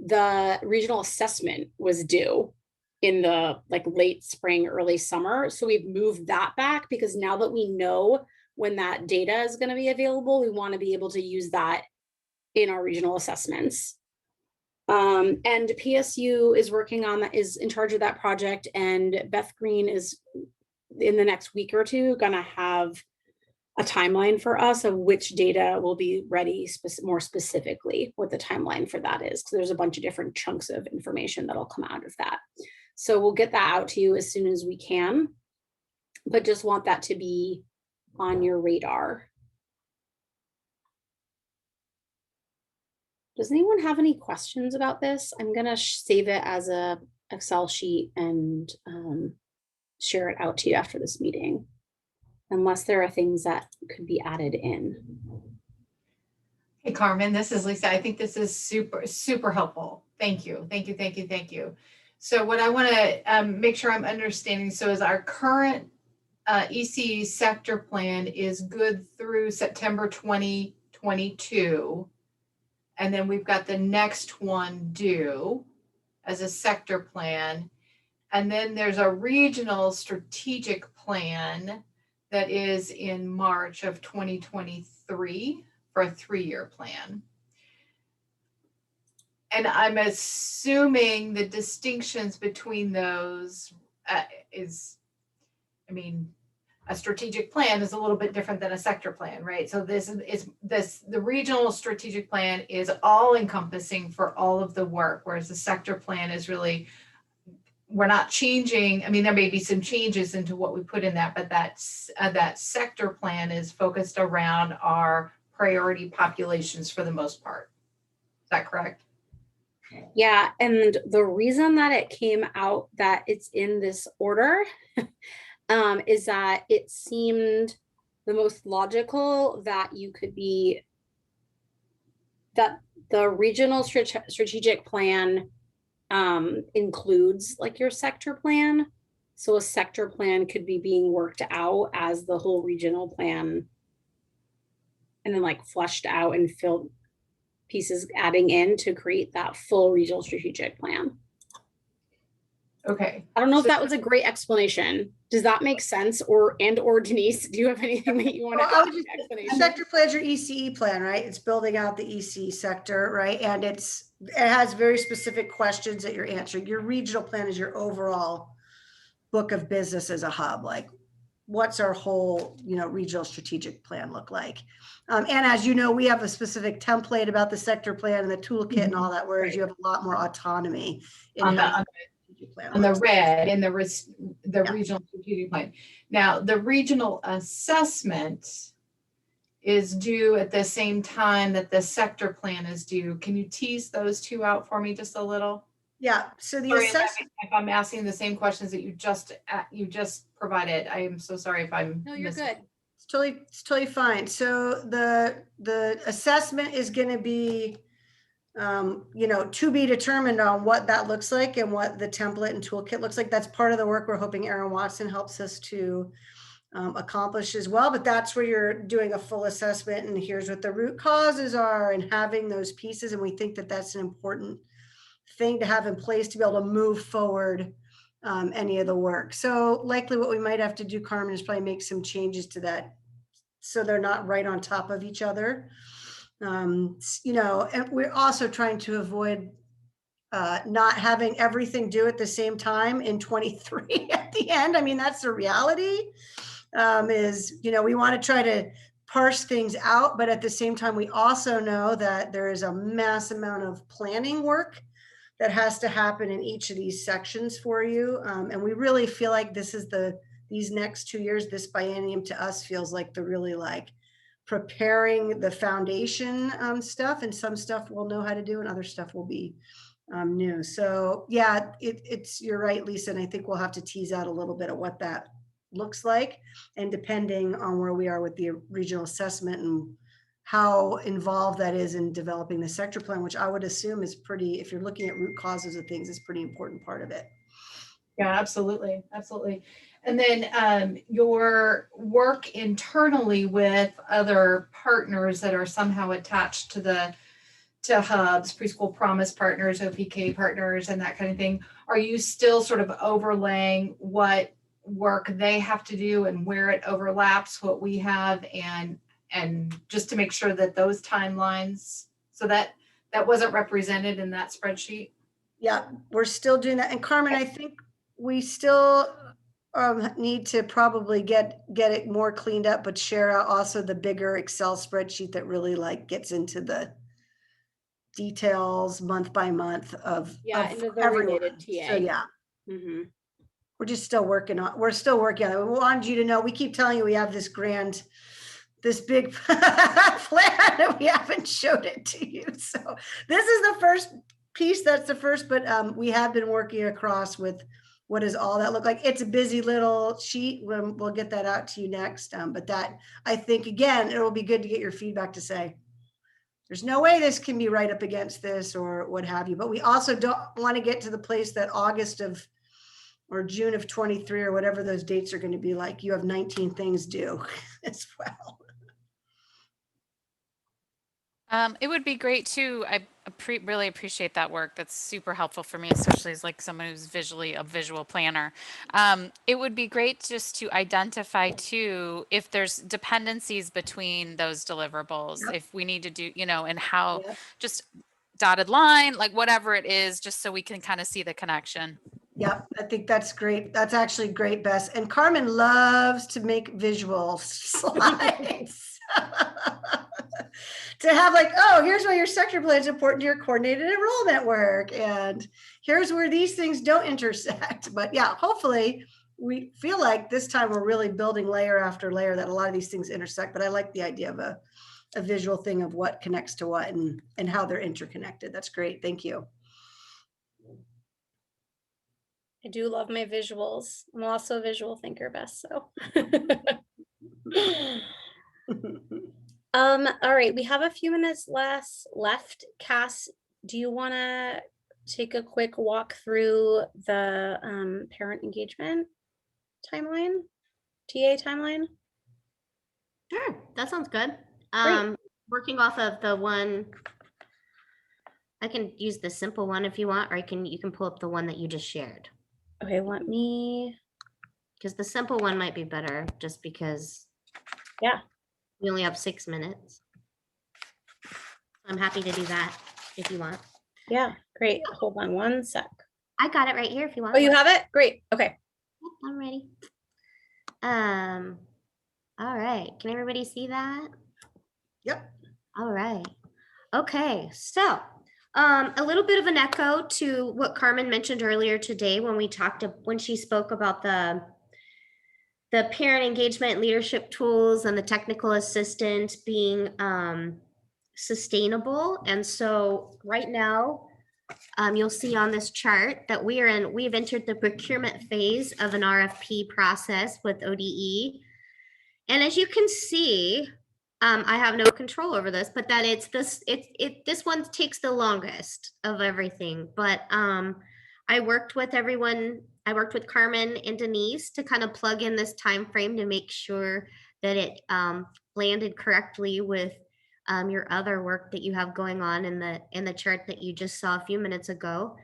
the regional assessment was due in the late spring, early summer. So we've moved that back, because now that we know when that data is going to be available, we want to be able to use that in our regional assessments. And PSU is working on that, is in charge of that project, and Beth Green is in the next week or two going to have a timeline for us of which data will be ready more specifically, what the timeline for that is, because there's a bunch of different chunks of information that'll come out of that. So we'll get that out to you as soon as we can, but just want that to be on your radar. Does anyone have any questions about this? I'm gonna save it as a Excel sheet and share it out to you after this meeting, unless there are things that could be added in. Hey, Carmen, this is Lisa. I think this is super, super helpful. Thank you. Thank you. Thank you. Thank you. So what I want to make sure I'm understanding, so is our current EC sector plan is good through September 2022. And then we've got the next one due as a sector plan. And then there's a regional strategic plan that is in March of 2023 for a 3-year plan. And I'm assuming the distinctions between those is, I mean, a strategic plan is a little bit different than a sector plan, right? So the regional strategic plan is all encompassing for all of the work, whereas the sector plan is really, we're not changing. I mean, there may be some changes into what we put in that, but that sector plan is focused around our priority populations for the most part. Is that correct? Yeah, and the reason that it came out that it's in this order is that it seemed the most logical that you could be, that the regional strategic plan includes your sector plan. So a sector plan could be being worked out as the whole regional plan, and then fleshed out and filled. pieces adding in to create that full regional strategic plan. Okay. I don't know if So- that was a great explanation. Does that make sense? Or Denise, do you have anything that you want to Well, I add would to just- the explanation? Sector plan's your ECE plan, right? It's building out the ECE sector, right? And it has very specific questions that you're answering. Your regional plan is your overall book of business as a hub. Like, what's our whole, regional strategic plan look like? And as you know, we have a specific template about the sector plan and the toolkit and all that, whereas Right. you have a lot more autonomy in On the- how on the strategic plan On the looks. red in the Yeah. regional strategic plan. Now, the regional assessment is due at the same time that the sector plan is due. Can you tease those two out for me just a little? Yeah, so the Sorry assessment. if I'm asking the same questions that you just provided. I am so sorry if I'm No, you're missing. good. It's totally fine. So the assessment is going to be, to be determined on what that looks like and what the template and toolkit looks like. That's part of the work we're hoping Aaron Watson helps us to accomplish as well. But that's where you're doing a full assessment and here's what the root causes are and having those pieces. And we think that that's an important thing to have in place to be able to move forward any of the work. So likely what we might have to do, Carmen, is probably make some changes to that so they're not right on top of each other. And we're also trying to avoid not having everything due at the same time in 23 at the end. I mean, that's the reality, we want to try to parse things out, but at the same time, we also know that there is a mass amount of planning work that has to happen in each of these sections for you. And we really feel like this is these next 2 years, this biennium to us feels like the really like preparing the foundation stuff, and some stuff we'll know how to do and other stuff will be new. So yeah, you're right, Lisa. And I think we'll have to tease out a little bit of what that looks like. And depending on where we are with the regional assessment and how involved that is in developing the sector plan, which I would assume is pretty, if you're looking at root causes of things, is pretty important part of it. Yeah, absolutely. Absolutely. And then your work internally with other partners that are somehow attached to hubs, preschool promise partners, OPK partners, and that kind of thing. Are you still sort of overlaying what work they have to do and where it overlaps what we have, and just to make sure that those timelines, so that wasn't represented in that spreadsheet? Yeah, we're still doing that. And Carmen, I think we still need to probably get it more cleaned up, but share out also the bigger Excel spreadsheet that really like gets into the details month by month of into the everyone. related TA. So yeah, Mhm. we're still working on it. We wanted you to know, we keep telling you we have this big plan and we haven't showed it to you. So this is the first piece, that's the first, but we have been working across with what does all that look like. It's a busy little sheet. We'll get that out to you next. But that, I think, again, it will be good to get your feedback to say, there's no way this can be right up against this or what have you. But we also don't want to get to the place that August of or June of 23 or whatever those dates are going to be like, you have 19 things due as well. It would be great too. I really appreciate that work. That's super helpful for me, especially as like someone who's a visual planner. It would be great just to identify too, if there's dependencies between those deliverables, Yep. if we need to do, and how Yep. just dotted line, like whatever it is, just so we can kind of see the connection. Yep, I think that's great. That's actually great, Bess. And Carmen loves to make visual slides. To have like, oh, here's why your sector plan is important to your coordinated enrollment work. And here's where these things don't intersect. But yeah, hopefully we feel like this time we're really building layer after layer that a lot of these things intersect. But I like the idea of a visual thing of what connects to what and how they're interconnected. That's great. Thank you. I do love my visuals. I'm also a visual thinker, Bess, so. All right, we have a few minutes left. Cass, do you want to take a quick walk through the parent engagement timeline, TA timeline? Sure, that sounds good. Great. Working off of the one I can use the simple one if you want, or you can pull up the one that you just shared. Okay, let me, Because the simple one might be better, just because. Yeah. We only have 6 minutes. I'm happy to do that if you want. yeah, great. Hold on one sec. I got it right here if you want. Oh, you have it? Great. Okay. I'm ready. All right. Can everybody see that? Yep. All right. Okay. So, a little bit of an echo to what Carmen mentioned earlier today when she spoke about the parent engagement leadership tools and the technical assistant being sustainable. And so right now, you'll see on this chart that we've entered the procurement phase of an RFP process with ODE. And as you can see, I have no control over this, but that this one takes the longest of everything. But I worked with Carmen and Denise to kind of plug in this time frame to make sure that it landed correctly with your other work that you have going on in the chart that you just saw a few minutes ago.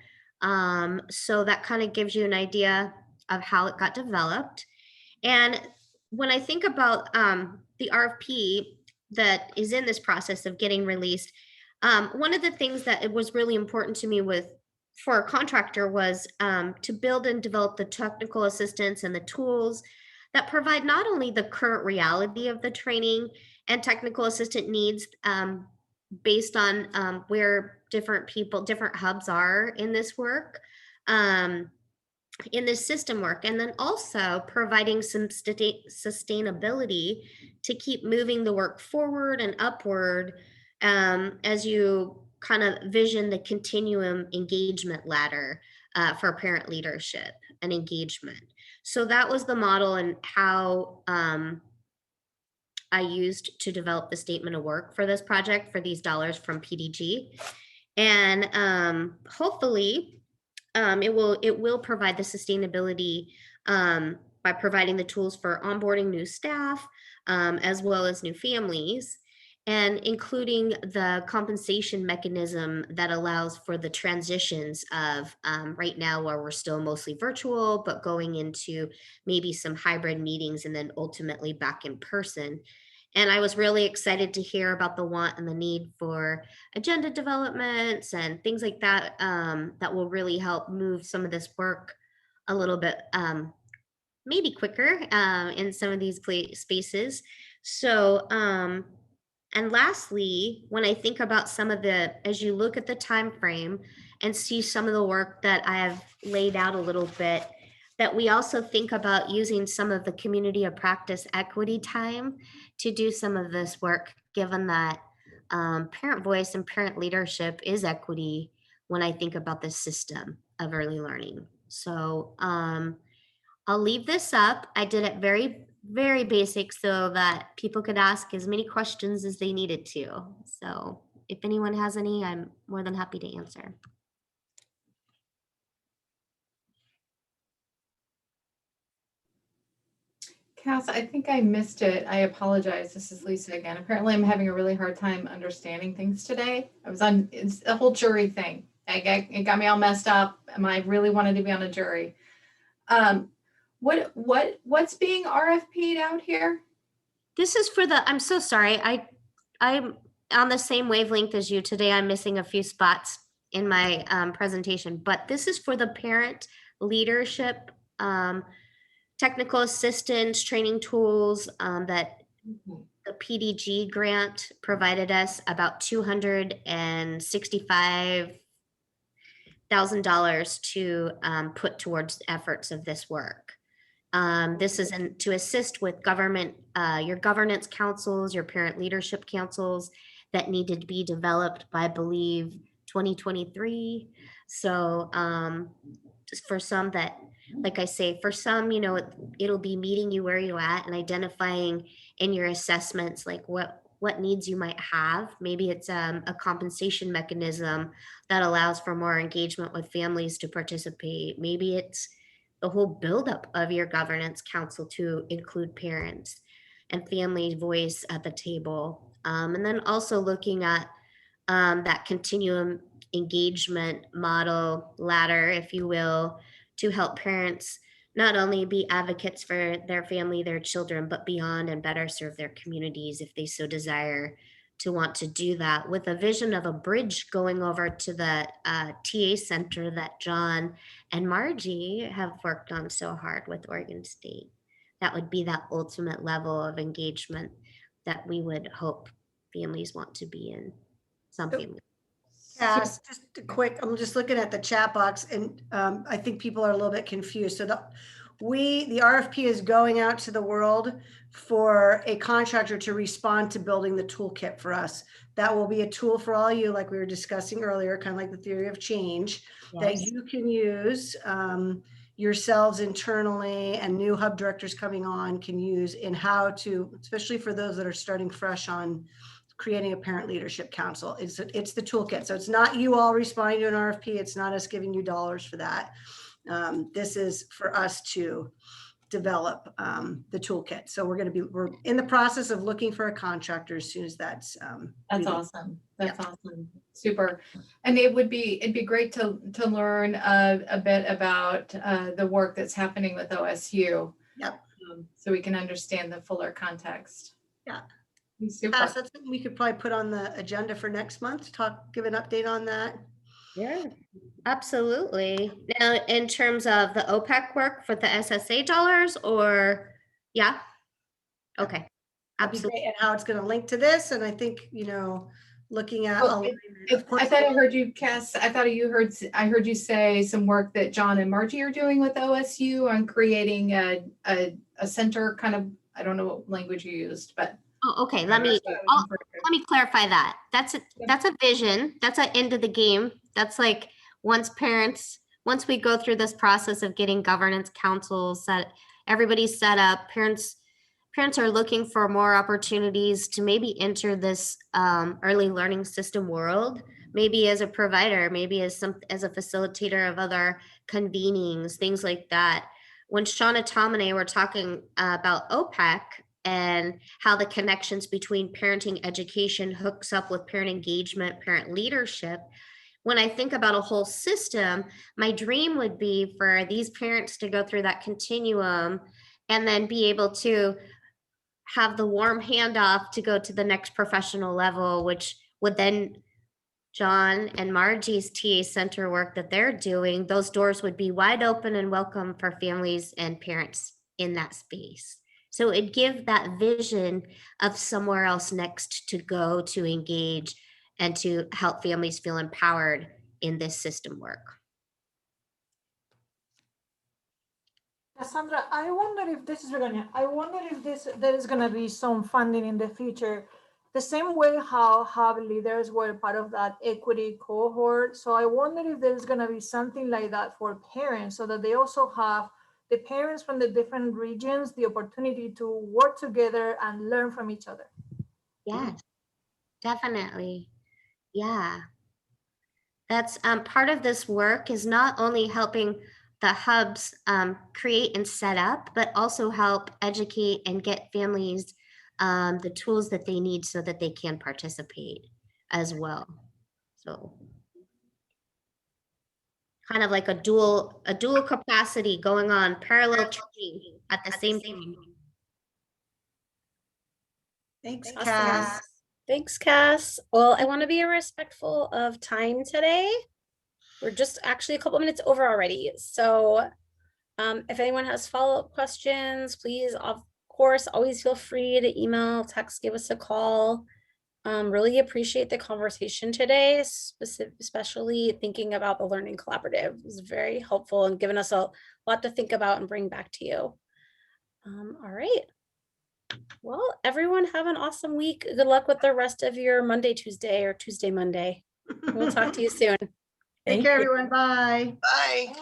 So that kind of gives you an idea of how it got developed. And when I think about the RFP that is in this process of getting released, one of the things that it was really important to me for a contractor was to build and develop the technical assistance and the tools that provide not only the current reality of the training and technical assistant needs based on where different hubs are in this work, in this system work, and then also providing some sustainability to keep moving the work forward and upward as you kind of vision the continuum engagement ladder for parent leadership and engagement. So that was the model and how I used to develop the statement of work for this project for these dollars from PDG. And hopefully it will provide the sustainability by providing the tools for onboarding new staff as well as new families, and including the compensation mechanism that allows for the transitions of right now where we're still mostly virtual, but going into maybe some hybrid meetings and then ultimately back in person. And I was really excited to hear about the want and the need for agenda developments and things like that that will really help move some of this work a little bit maybe quicker in some of these spaces. So, and lastly, when I think about as you look at the time frame and see some of the work that I have laid out a little bit, that we also think about using some of the community of practice equity time to do some of this work, given that parent voice and parent leadership is equity when I think about the system of early learning. So I'll leave this up. I did it very, very basic so that people could ask as many questions as they needed to. So if anyone has any, I'm more than happy to answer. Cass, I think I missed it. I apologize. This is Lisa again. Apparently I'm having a really hard time understanding things today. It's the whole jury thing. It got me all messed up and I really wanted to be on a jury. What's being RFP'd out here? This is for I'm so sorry. I'm on the same wavelength as you today. I'm missing a few spots in my presentation, but this is for the parent leadership technical assistance training tools that the PDG grant provided us about $265,000 to put towards the efforts of this work. This is to assist with your governance councils, your parent leadership councils that needed to be developed by, I believe, 2023. So just for some that, like I say, for some, it'll be meeting you where you're at and identifying in your assessments, like what needs you might have. Maybe it's a compensation mechanism that allows for more engagement with families to participate. Maybe it's the whole buildup of your governance council to include parents and family voice at the table. And then also looking at that continuum engagement model ladder, if you will, to help parents not only be advocates for their family, their children, but beyond, and better serve their communities if they so desire to want to do that, with a vision of a bridge going over to the TA center that John and Margie have worked on so hard with Oregon State. That would be that ultimate level of engagement that we would hope families want to be in. Some families. Cass, just a quick, I'm just looking at the chat box, and I think people are a little bit confused. So the RFP is going out to the world for a contractor to respond to building the toolkit for us. That will be a tool for all you, like we were discussing earlier, kind of like the theory of change, that you can use yourselves internally, and new hub directors coming on can use in how to, especially for those that are starting fresh on creating a parent leadership council. It's the toolkit. So it's not you all responding to an RFP. It's not us giving you dollars for that. This is for us to develop the toolkit. So we're in the process of looking for a contractor as soon as that's awesome. That's awesome. Super. And it'd be great to learn a bit about the work that's happening with OSU. Yep. So we can understand the fuller context. Yeah. Super. That's something we could probably put on the agenda for next month, give an update on that. Yeah, absolutely. Now, in terms of the OPEC work for the SSA dollars, or yeah, okay, absolutely. And how it's going to link to this, and I think looking at. I thought I heard you, Cass. I heard you say some work that John and Margie are doing with OSU on creating a center. Kind of, I don't know what language you used, but. Oh, okay. Let me clarify that. That's a vision. That's an end of the game. That's like once we go through this process of getting governance councils, that everybody's set up, parents are looking for more opportunities to maybe enter this early learning system world, maybe as a provider, maybe as a facilitator of other convenings, things like that. When Shauna, Tom, and I were talking about OPEC, and how the connections between parenting education hooks up with parent engagement, parent leadership. When I think about a whole system, my dream would be for these parents to go through that continuum and then be able to have the warm handoff to go to the next professional level, which would then John and Margie's TA center work that they're doing, those doors would be wide open and welcome for families and parents in that space. So it'd give that vision of somewhere else next to go to engage and to help families feel empowered in this system work. Cassandra, I wonder if this is Virginia. I wonder if there is going to be some funding in the future, the same way how hub leaders were part of that equity cohort. So I wonder if there's going to be something like that for parents, so that they also have the parents from the different regions the opportunity to work together and learn from each other. Yes, definitely. Yeah. That's part of this work is not only helping the hubs create and set up, but also help educate and get families the tools that they need so that they can participate as well. So kind of like a dual capacity going on, parallel training at the same time. Thanks, Awesome. Cass. Thanks, Cass. Well, I want to be respectful of time today. We're just actually a couple minutes over already. So if anyone has follow-up questions, please, of course, always feel free to email, text, give us a call. Really appreciate the conversation today, especially thinking about the Learning Collaborative. It was very helpful and given us a lot to think about and bring back to you. All right. Well, everyone have an awesome week. Good luck with the rest of your Monday, Tuesday, or Tuesday, Monday. We'll talk to you soon. Take care, everyone. Bye. Bye.